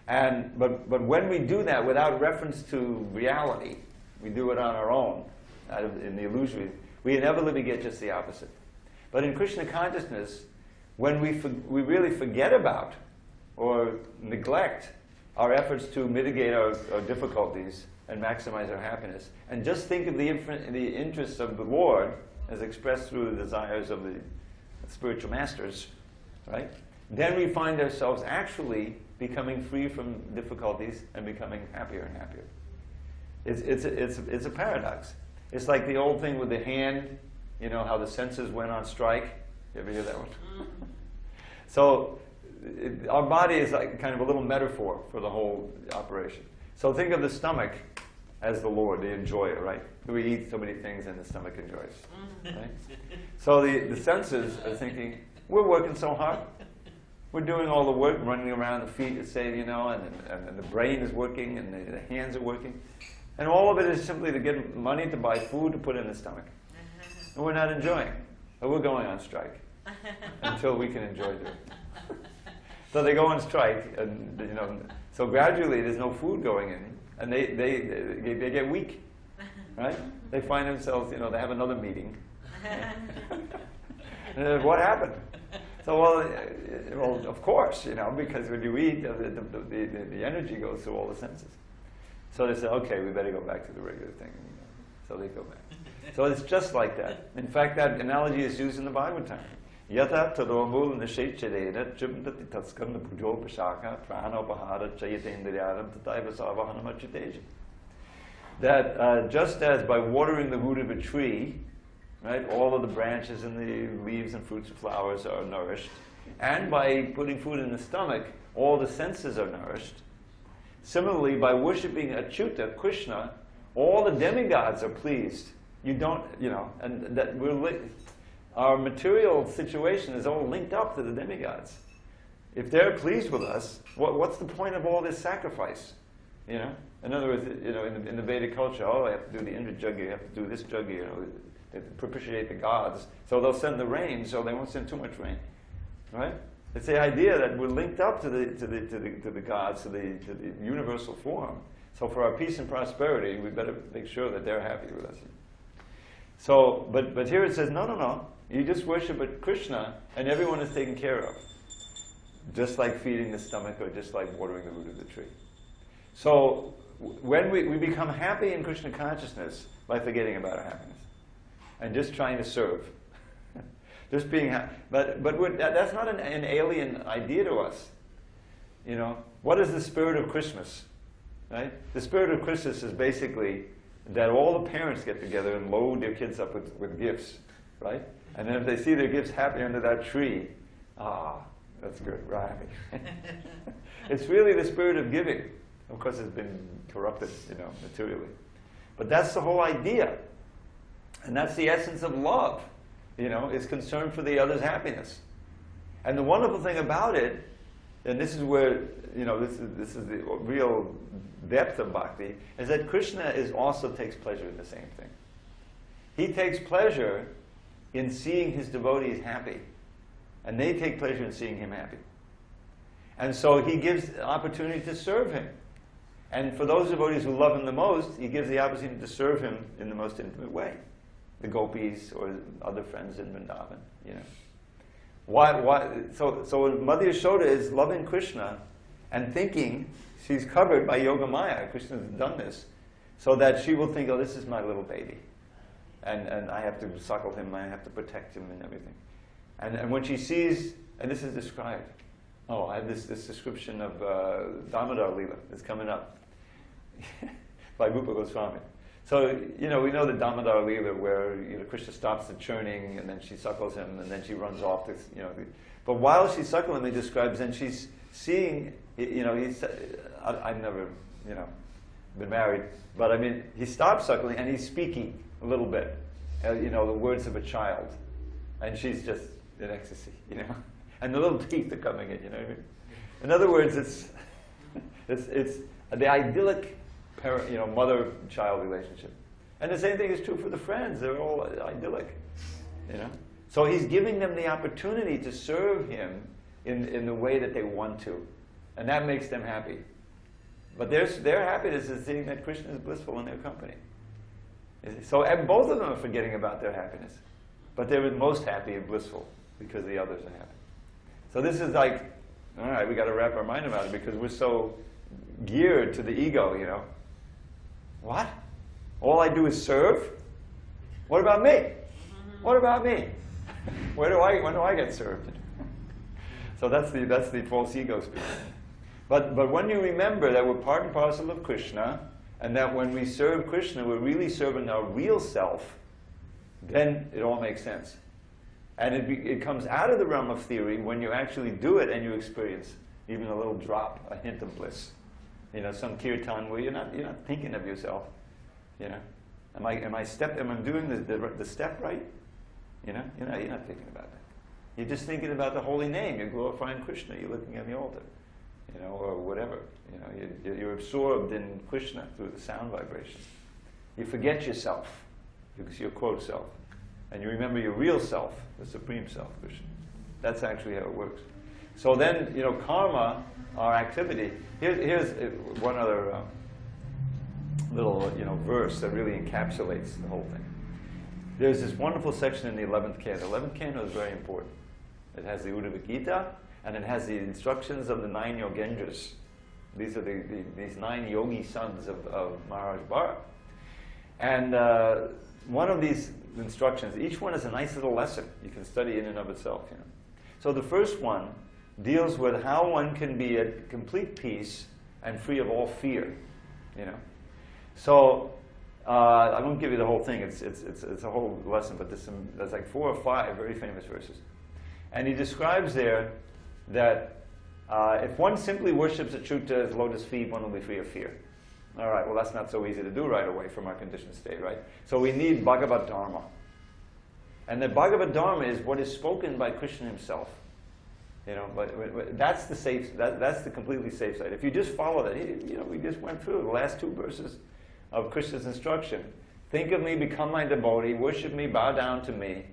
But when we do that without reference to reality, we do it on our own, in the illusory, we inevitably get just the opposite. But in Krishna consciousness, when we really forget about or neglect our efforts to mitigate our difficulties and maximize our happiness, and just think of the interests of the Lord as expressed through the desires of the spiritual masters, right? Then we find ourselves actually becoming free from difficulties and becoming happier and happier. It's a paradox. It's like the old thing with the hand, you know, how the senses went on strike. You ever hear that one? So our body is like kind of a little metaphor for the whole operation. So think of the stomach as the Lord, the enjoyer, right? We eat so many things and the stomach enjoys, right? So the senses are thinking, we're working so hard. We're doing all the work, running around, the feet, say, you know, and the brain is working and the hands are working. And all of it is simply to get money to buy food to put in the stomach. And we're not enjoying. But we're going on strike until we can enjoy it. So they go on strike, and you know, so gradually there's no food going in, and they get weak, right? They find themselves, you know, they have another meeting. And what happened? So well, of course, you know, because when you eat, the energy goes through all the senses. So they say, okay, we better go back to the regular thing. So they go back. So it's just like that. In fact, that analogy is used in the Bhagavad. Yata tadomul nishechedena chimdati tatskanda pujo pashaka pranopahara chayatendriyaram tataiva sarvahanamachiteja. That just as by watering the root of a tree, right, all of the branches and the leaves and fruits and flowers are nourished, and by putting food in the stomach, all the senses are nourished. Similarly, by worshipping Achyuta, Krishna, all the demigods are pleased. You don't, you know, and that our material situation is all linked up to the demigods. If they're pleased with us, what's the point of all this sacrifice? You know, in other words, you know, in the Vedic culture, oh, I have to do the Indra Yajna, you have to do this yajna, you know, to propitiate the gods. So they'll send the rain, so they won't send too much rain, right? It's the idea that we're linked up to the gods, to the universal form. So for our peace and prosperity, we better make sure that they're happy with us. So, but here it says, no. You just worship at Krishna, and everyone is taken care of. Just like feeding the stomach, or just like watering the root of the tree. So when we become happy in Krishna consciousness by forgetting about our happiness and just trying to serve. Just being happy. But that's not an alien idea to us. You know, what is the spirit of Christmas? Right? The spirit of Christmas is basically that all the parents get together and load their kids up with gifts, right? And then if they see their gifts happy under that tree, that's good, we're happy. It's really the spirit of giving. Of course, it's been corrupted, you know, materially. But that's the whole idea. And that's the essence of love, is concern for the other's happiness. And the wonderful thing about it, and this is where, this is the real depth of bhakti, is that Krishna also takes pleasure in the same thing. He takes pleasure in seeing his devotees happy. And they take pleasure in seeing him happy. And so he gives the opportunity to serve him. And for those devotees who love him the most, he gives the opportunity to serve him in the most intimate way. The gopis or other friends in Vrindavan, Why? So Mother Yashoda is loving Krishna and thinking she's covered by Yoga Maya. Krishna's done this. So that she will think, oh, this is my little baby. And I have to suckle him, I have to protect him and everything. And when she sees, and this is described, I have this description of Damodar Leela that's coming up by Rupa Goswami. So, we know the Damodar Leela where Krishna stops the churning and then she suckles him and then she runs off. But while she's suckling him, he describes, and she's seeing, I've never, been married, but I mean, he stops suckling and he's speaking a little bit, the words of a child. And she's just in ecstasy, and the little teeth are coming in, In other words, it's the idyllic mother-child relationship. And the same thing is true for the friends. They're all idyllic, So he's giving them the opportunity to serve him in the way that they want to. And that makes them happy. But their happiness is seeing that Krishna is blissful in their company. So and both of them are forgetting about their happiness. But they're most happy and blissful because the others are happy. So this is like, all right, we got to wrap our mind around it because we're so geared to the ego, What? All I do is serve? What about me? What about me? When do I get served? So that's the false ego speaking. But when you remember that we're part and parcel of Krishna, and that when we serve Krishna, we're really serving our real self, then it all makes sense. And it comes out of the realm of theory when you actually do it and you experience even a little drop, a hint of bliss. Some kirtan where you're not thinking of yourself. Am I doing the step right? You're not thinking about that. You're just thinking about the holy name. You're glorifying Krishna. You're looking at the altar, or whatever. You're absorbed in Krishna through the sound vibration. You forget yourself because you're quote self, and you remember your real self, the supreme self, Krishna. That's actually how it works. So then, karma, our activity. Here's one other little, verse that really encapsulates the whole thing. There's this wonderful section in the 11th canto. The 11th canto is very important. It has the Uddhava Gita, and it has the instructions of the 9 Yogendras. These are these 9 yogi sons of Maharaj Bharat. And one of these instructions, each one is a nice little lesson you can study in and of itself. So the first one deals with how one can be at complete peace and free of all fear. So I won't give you the whole thing. It's a whole lesson, but there's like 4 or 5 very famous verses. And he describes there that if one simply worships Achyuta's lotus feet, one will be free of fear. All right, well, that's not so easy to do right away from our conditioned state, right? So we need Bhagavad Dharma. And the Bhagavad Dharma is what is spoken by Krishna himself. But that's that's the completely safe side. If you just follow that, we just went through the last 2 verses of Krishna's instruction. Think of me, become my devotee, worship me, bow down to me.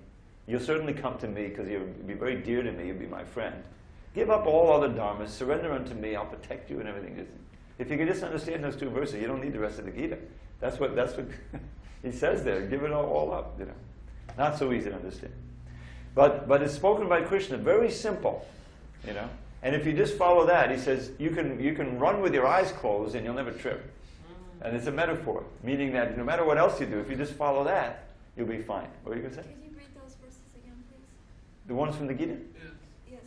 You'll certainly come to me because you'll be very dear to me, you'll be my friend. Give up all other dharmas, surrender unto me, I'll protect you and everything. If you can just understand those 2 verses, you don't need the rest of the Gita. That's what he says there. Give it all up. Not so easy to understand. But it's spoken by Krishna, very simple. And if you just follow that, he says you can run with your eyes closed and you'll never trip. And it's a metaphor, meaning that no matter what else you do, if you just follow that, you'll be fine. What were you going to say? Can you read those verses again, please? The ones from the Gita? Yes.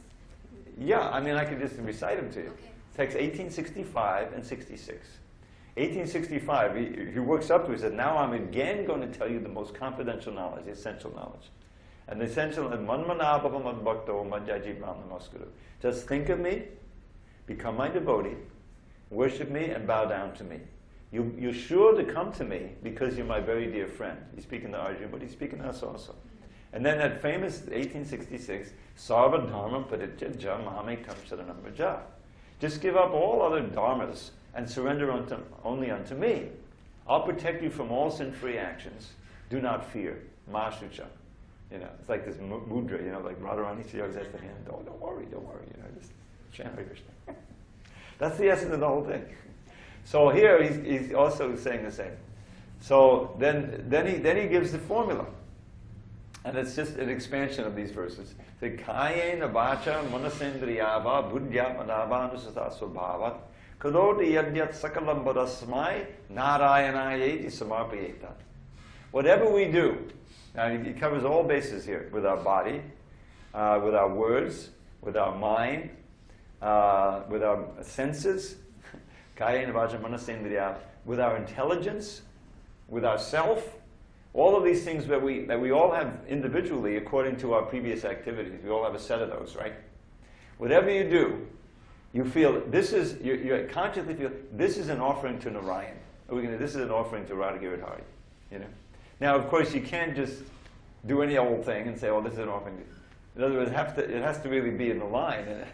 Yeah, I mean, I could just recite them to you. Okay. Text 1865 and 66. 1865, he works up to it, he said, now I'm again going to tell you the most confidential knowledge, the essential knowledge. And the essential is, just think of me, become my devotee, worship me, and bow down to me. You're sure to come to me because you're my very dear friend. He's speaking to Arjuna, but he's speaking to us also. And then that famous 1866, Sarva Dharma Parityaja Mahamekam Saranam Vraja. Just give up all other dharmas and surrender only unto me. I'll protect you from all sin-free actions. Do not fear. Ma Shucha. It's like this mudra, like Radharani, she always has the hand. Oh, don't worry, just chant Hare Krishna. That's the essence of the whole thing. So here he's also saying the same. So then he gives the formula. And it's just an expansion of these verses. The Kayena Vacha Manasendriyava Buddhyatmanava Nusata Swabhavat Kadoti Yadyat Sakalam Bodasmai Narayanayeti Samarpayeta. Whatever we do, now he covers all bases here, with our body, with our words, with our mind, with our senses, Kayena Vacha Manasendriyava, with our intelligence, with our self. All of these things that we all have individually according to our previous activities. We all have a set of those, right? Whatever you do, you feel you consciously feel this is an offering to Narayan. This is an offering to Radhagiridhari. Now, of course, you can't just do any old thing and say, "Oh, this is an offering." In other words, it has to really be in the line.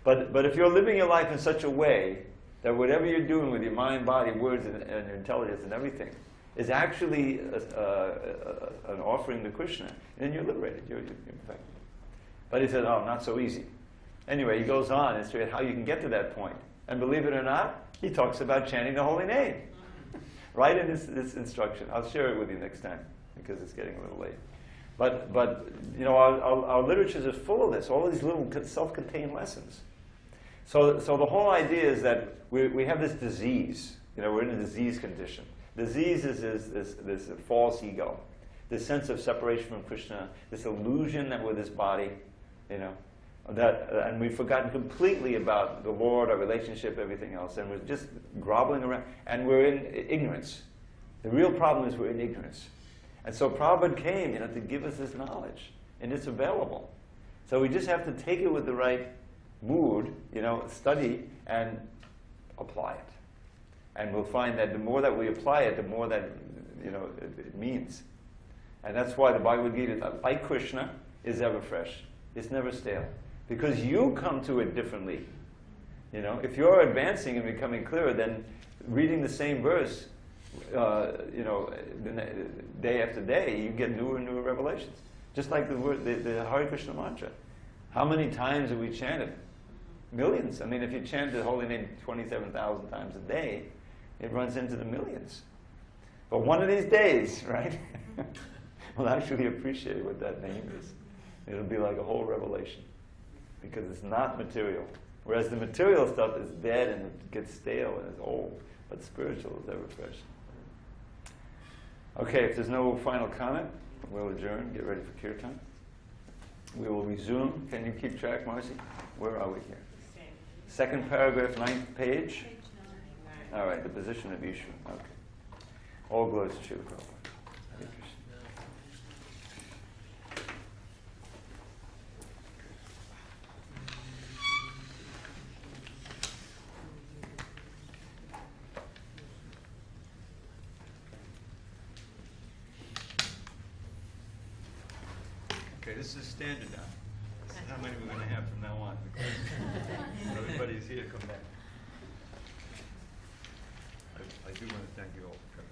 But if you're living your life in such a way that whatever you're doing with your mind, body, words, and your intelligence and everything is actually an offering to Krishna, and then you're liberated. You're perfect. But he said, "Oh, not so easy." Anyway, he goes on and says how you can get to that point. And believe it or not, he talks about chanting the holy name, right in this instruction. I'll share it with you next time because it's getting a little late. But our literatures are full of this. All these little self-contained lessons. So the whole idea is that we have this disease. We're in a disease condition. Disease is this false ego, this sense of separation from Krishna, this illusion that we're this body, and we've forgotten completely about the Lord, our relationship, everything else, and we're just groveling around, and we're in ignorance. The real problem is we're in ignorance. And so Prabhupada came, to give us this knowledge, and it's available. So we just have to take it with the right mood, study and apply it. And we'll find that the more that we apply it, the more that it means. And that's why the Bhagavad Gita, like Krishna, is ever fresh. It's never stale. Because you come to it differently. If you're advancing and becoming clearer, then reading the same verse, day after day, you get newer and newer revelations. Just like the Hare Krishna mantra. How many times have we chanted? Millions. I mean, if you chant the holy name 27,000 times a day, it runs into the millions. But one of these days, right, we'll actually appreciate what that name is. It'll be like a whole revelation. Because it's not material. Whereas the material stuff is dead and it gets stale and it's old. But spiritual is ever fresh. Okay, if there's no final comment, we'll adjourn, get ready for kirtan. We will resume. Can you keep track, Marcy? Where are we here? Second paragraph, 9th page. All right, the position of Ishu. Okay. All glories to Srila Prabhupada. Hare Krishna. Okay, this is standard now. This is how many we're going to have from now on. Because everybody's here, come back. I do want to thank you all for coming.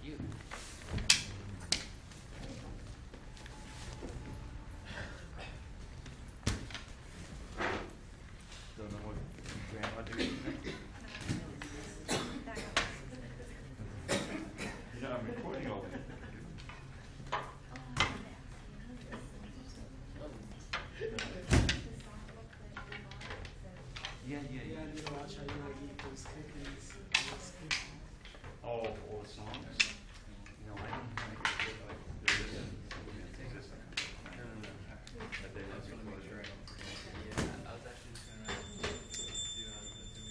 You. Don't know what Grandma did. I'm recording all this. Yeah. Oh, all the songs? No, I didn't think it was like this. No. But they just want to make sure I don't forget. Yeah, I was actually just gonna do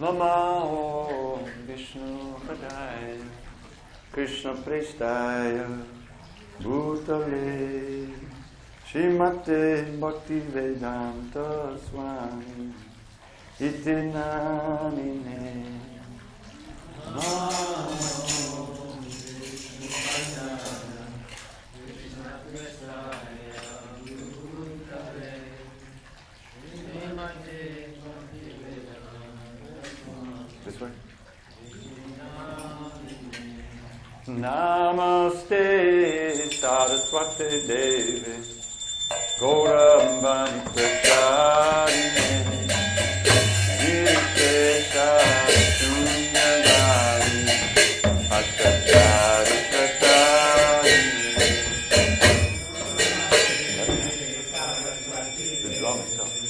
Namo Vishnu Padaya Krishna Prestaya Bhutale Srimate Bhakti Vedanta Swami Iti Namine Namo Vishnu Padaya Krishna Prestaya Bhutale Srimate Bhakti This way. Namaste Saraswati Devi Gaurambani Pracharine Nirveshesha Shunyagari Ashachari Pratarine. The drum itself.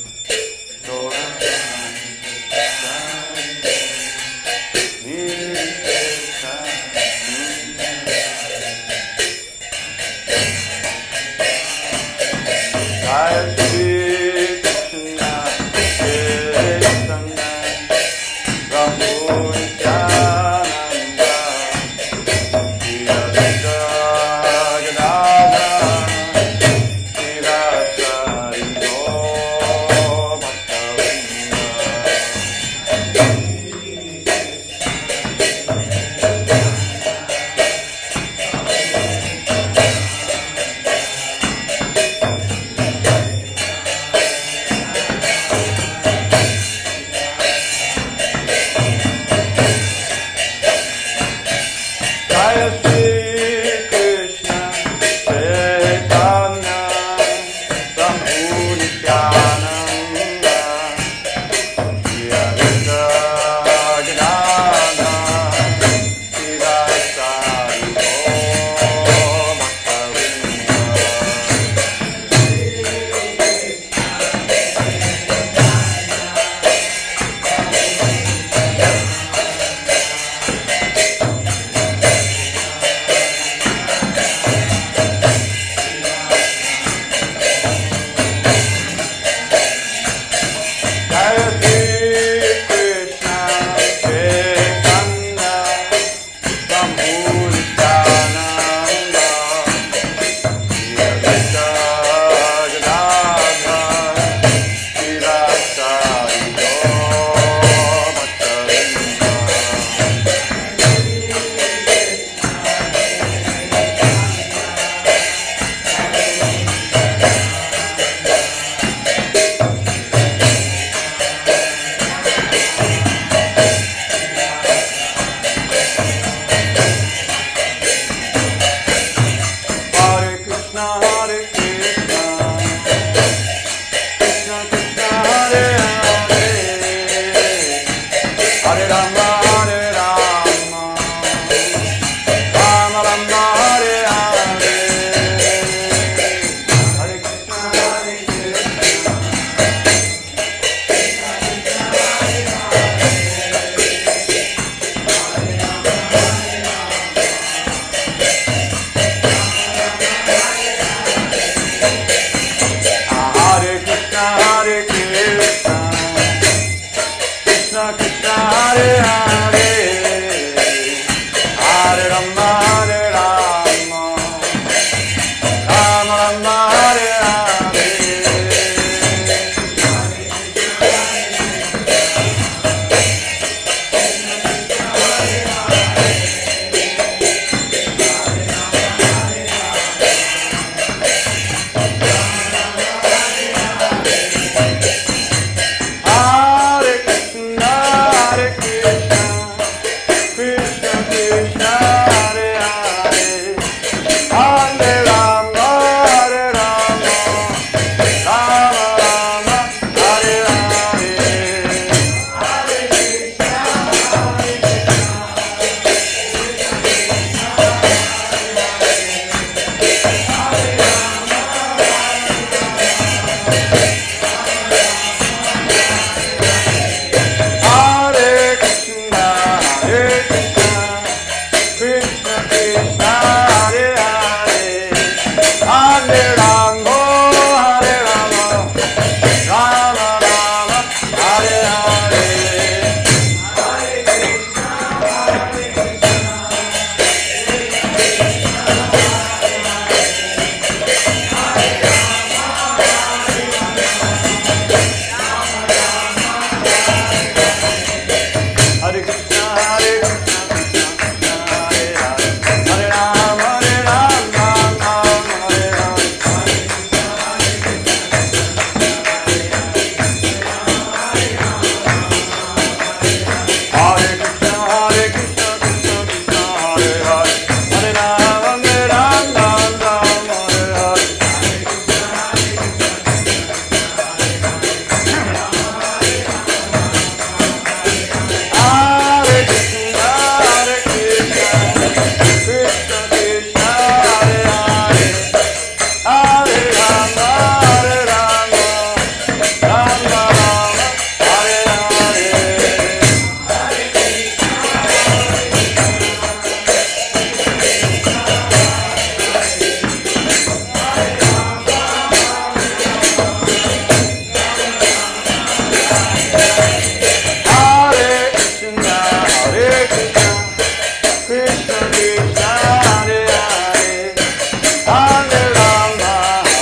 Hare Rama,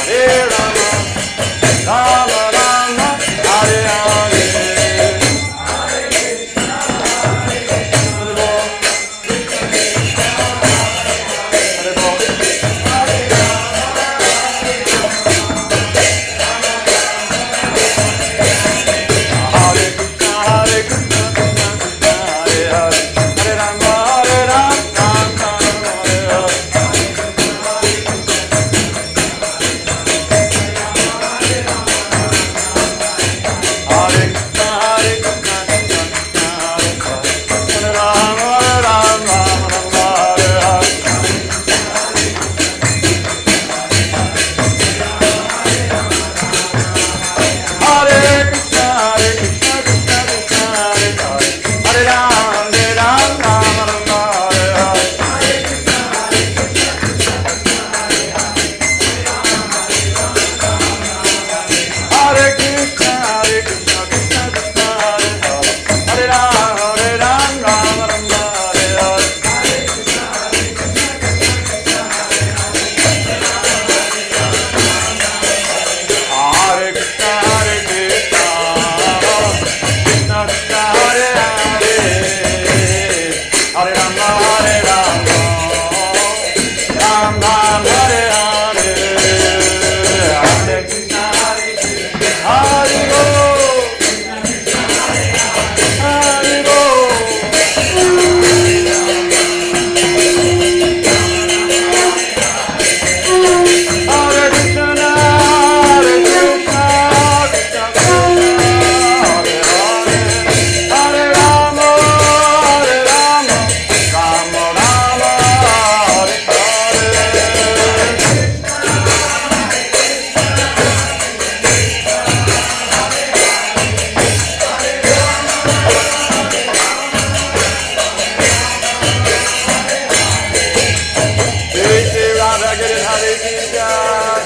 Hare Rama, Rama Rama, Hare Hare. Hare Krishna, Hare Krishna, Hare Bol. Hare Krishna, Hare Krishna, Krishna Hare Hare, Hare Rama, Hare Rama, Rama Rama, Hare Hare. Hare Krishna, Hare Krishna, Krishna Krishna, Hare Hare, Hare Rama, Hare Rama, Rama Rama, Hare Hare. Hare Krishna, Hare Krishna, Krishna Krishna, Hare Hare, Hare Rama, Hare Rama, Rama Rama, Hare Hare. Hare Krishna, Hare Krishna, Krishna Krishna, Hare Hare, Hare Rama, Hare Rama, Rama Rama, Hare Hare. Hare Krishna, Hare Krishna, Krishna Krishna, Hare Hare, Hare Rama, Hare Rama, Rama Rama, Hare Hare. Hare Krishna, Hare Krishna, Hare Bol, Hare Bol. Hare Krishna, Hare Krishna, Krishna Krishna, Hare Hare, Hare Rama, Hare Rama, Rama Rama, Hare Jai Shri Radha Girin Hare Ki Jai.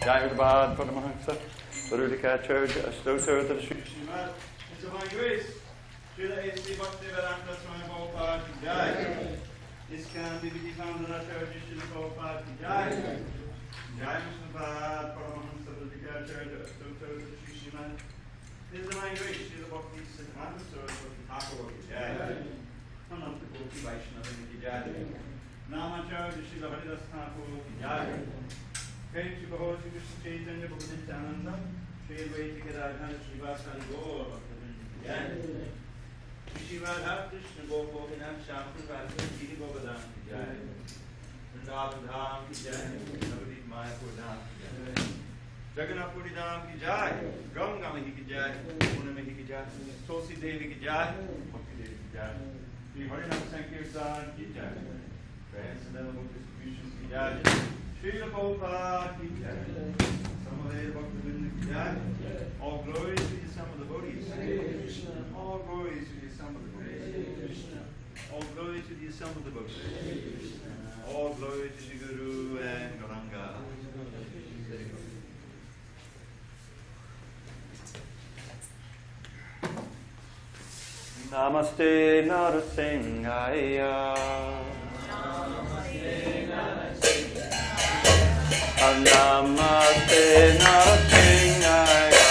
Jai Bhagavad Paramahansa, Varudikacharya, Astotra Shri. Srimad, His Divine Grace, Srila A.C. Bhaktivedanta Swami Prabhupada ki Jai. ISKCON Bhagavad Acharya Srila Prabhupada ki Jai. Jai Prabhupada Paramahansa Varudikacharya, Astotra Shri Srimad. His Divine Grace, Srila Bhakti Siddhanta Saraswati Thakur ki Jai. Anant Koti Vaishnava ki Jai. Namacharya Srila Haridas Thakur ki Jai. Prem Shri Bhagavad Shri Krishna Chaitanya Prabhu Nityananda, Shri Advaita Gadadhara Srivasadi Gaur Bhaktivinoda ki Jai. Shri Radha Krishna Gopalnath Shastri Radha Shri Govardhan ki Jai. Vrindavan Dham ki Jai. Navadip Mayapur Dham ki Jai. Jagannath Puri Dham ki Jai. Ganga Mahi ki Jai. Pune Mahi ki Jai. Tulsi Devi ki Jai. Bhakti Devi ki Jai. Shri Harinam Sankirtan ki Jai. Transcendental Distribution ki Jai. Srila Prabhupada ki Jai. Samadeva Bhaktivinoda ki Jai. All glories to the sum of the devotees. All glories to the sum of the devotees. All glory to the sum of the devotees. All glory to the Guru and Gauranga. Namaste Narasimhaya. Namaste Narasimhaya.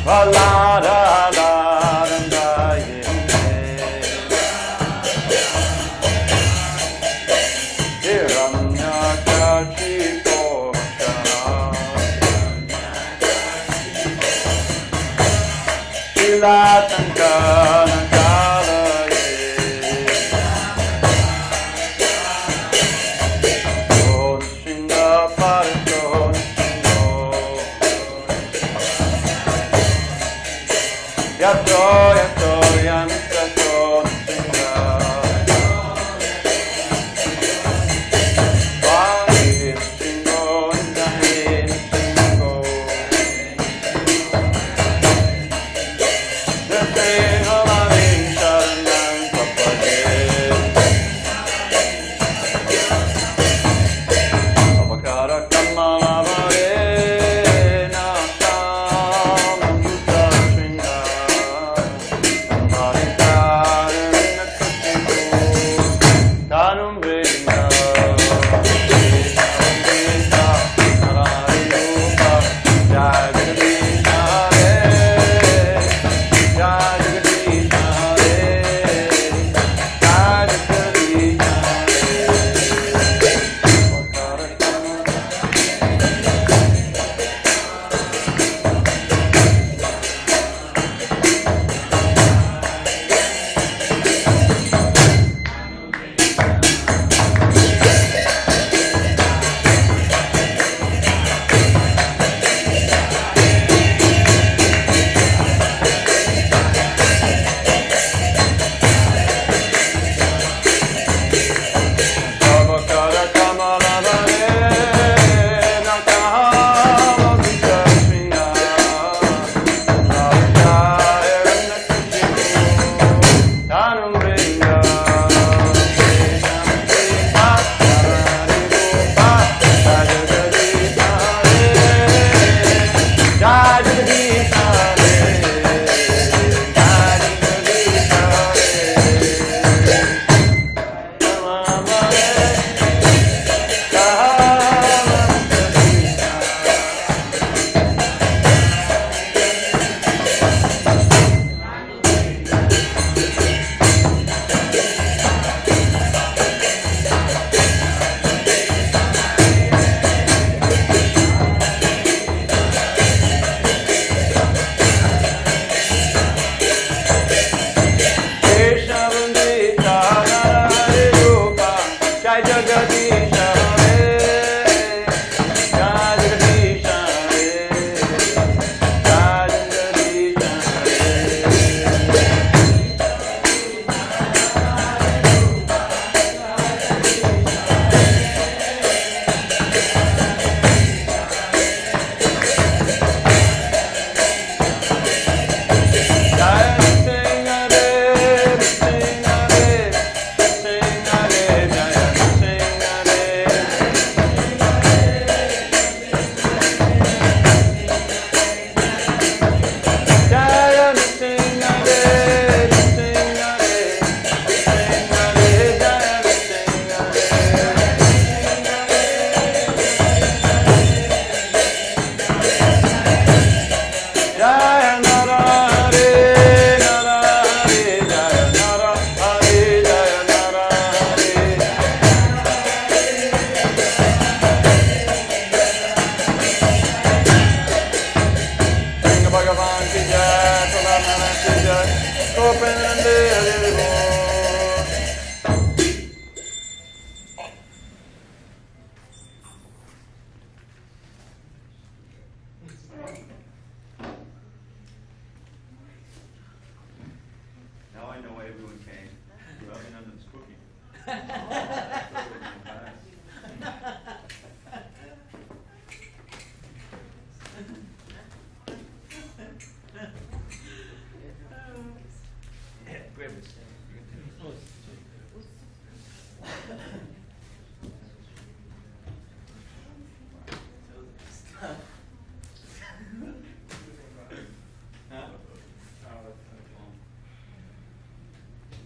Hare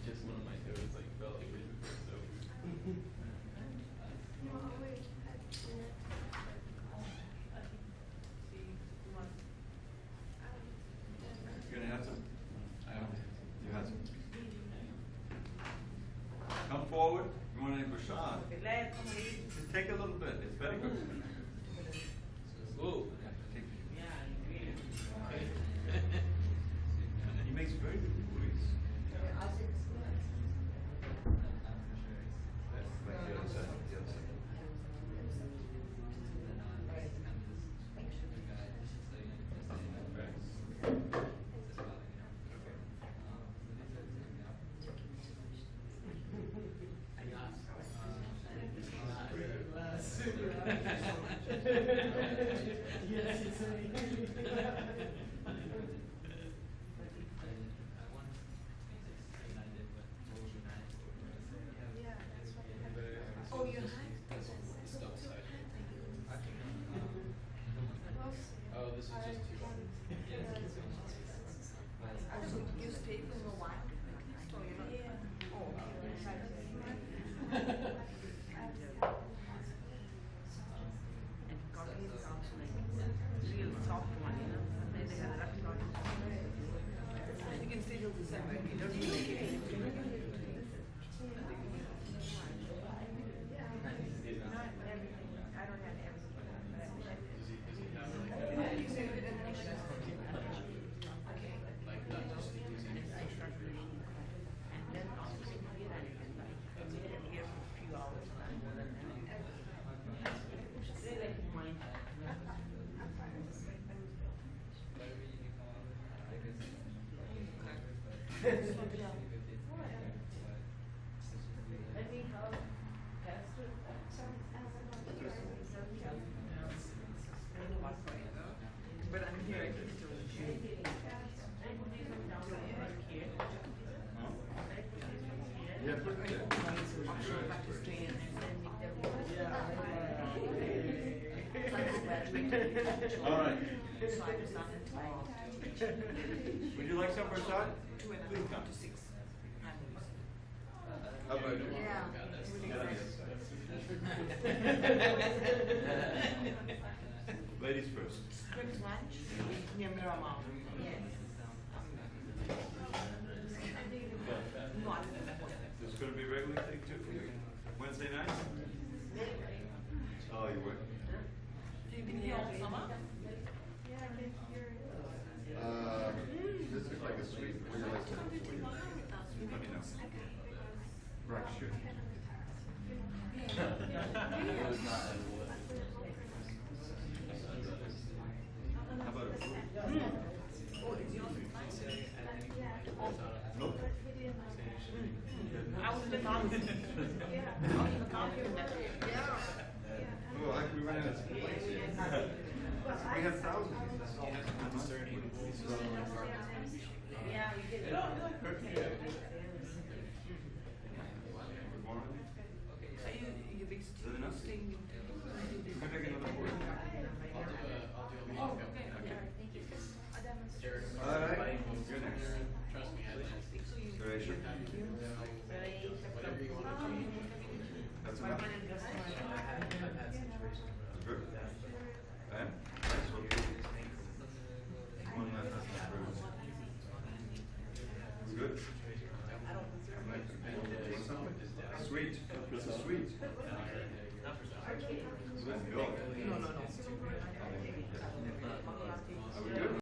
Just one of my toes like fell away before, so. You're gonna have some? You have some? Come forward. You want any prasad? Just take a little bit. It's very good. Whoa. He makes very good movies. Like the other side. The other side. Oh, you have? Oh, this is just too. You stay for a while? You can stay till December. You don't need to make it. But I'm here. Yeah, put it there. All right. Would you like some prasad? Please come. How about you? Yeah. Ladies first. Quick lunch? Near Miramar. Yes. This is going to be regular thing too for you? Wednesday night? Oh, you work? Have you been here all summer? This is like a sweet. Would you like some sweet? Let me know. Right, sure. How about a fruit? Oh, is yours nice? Nope. I was in the car. I was in the car. Yeah. Oh, like we ran out of place here. We have thousands. Yeah, you did. Good morning. Are you big Is that enough? You can take another board. Oh, okay. All right. You're next. Trust me, I Suresh. That's enough. Good. And nice one. One left. That's not good. Good. Sweet. This is sweet. Good. Go. No.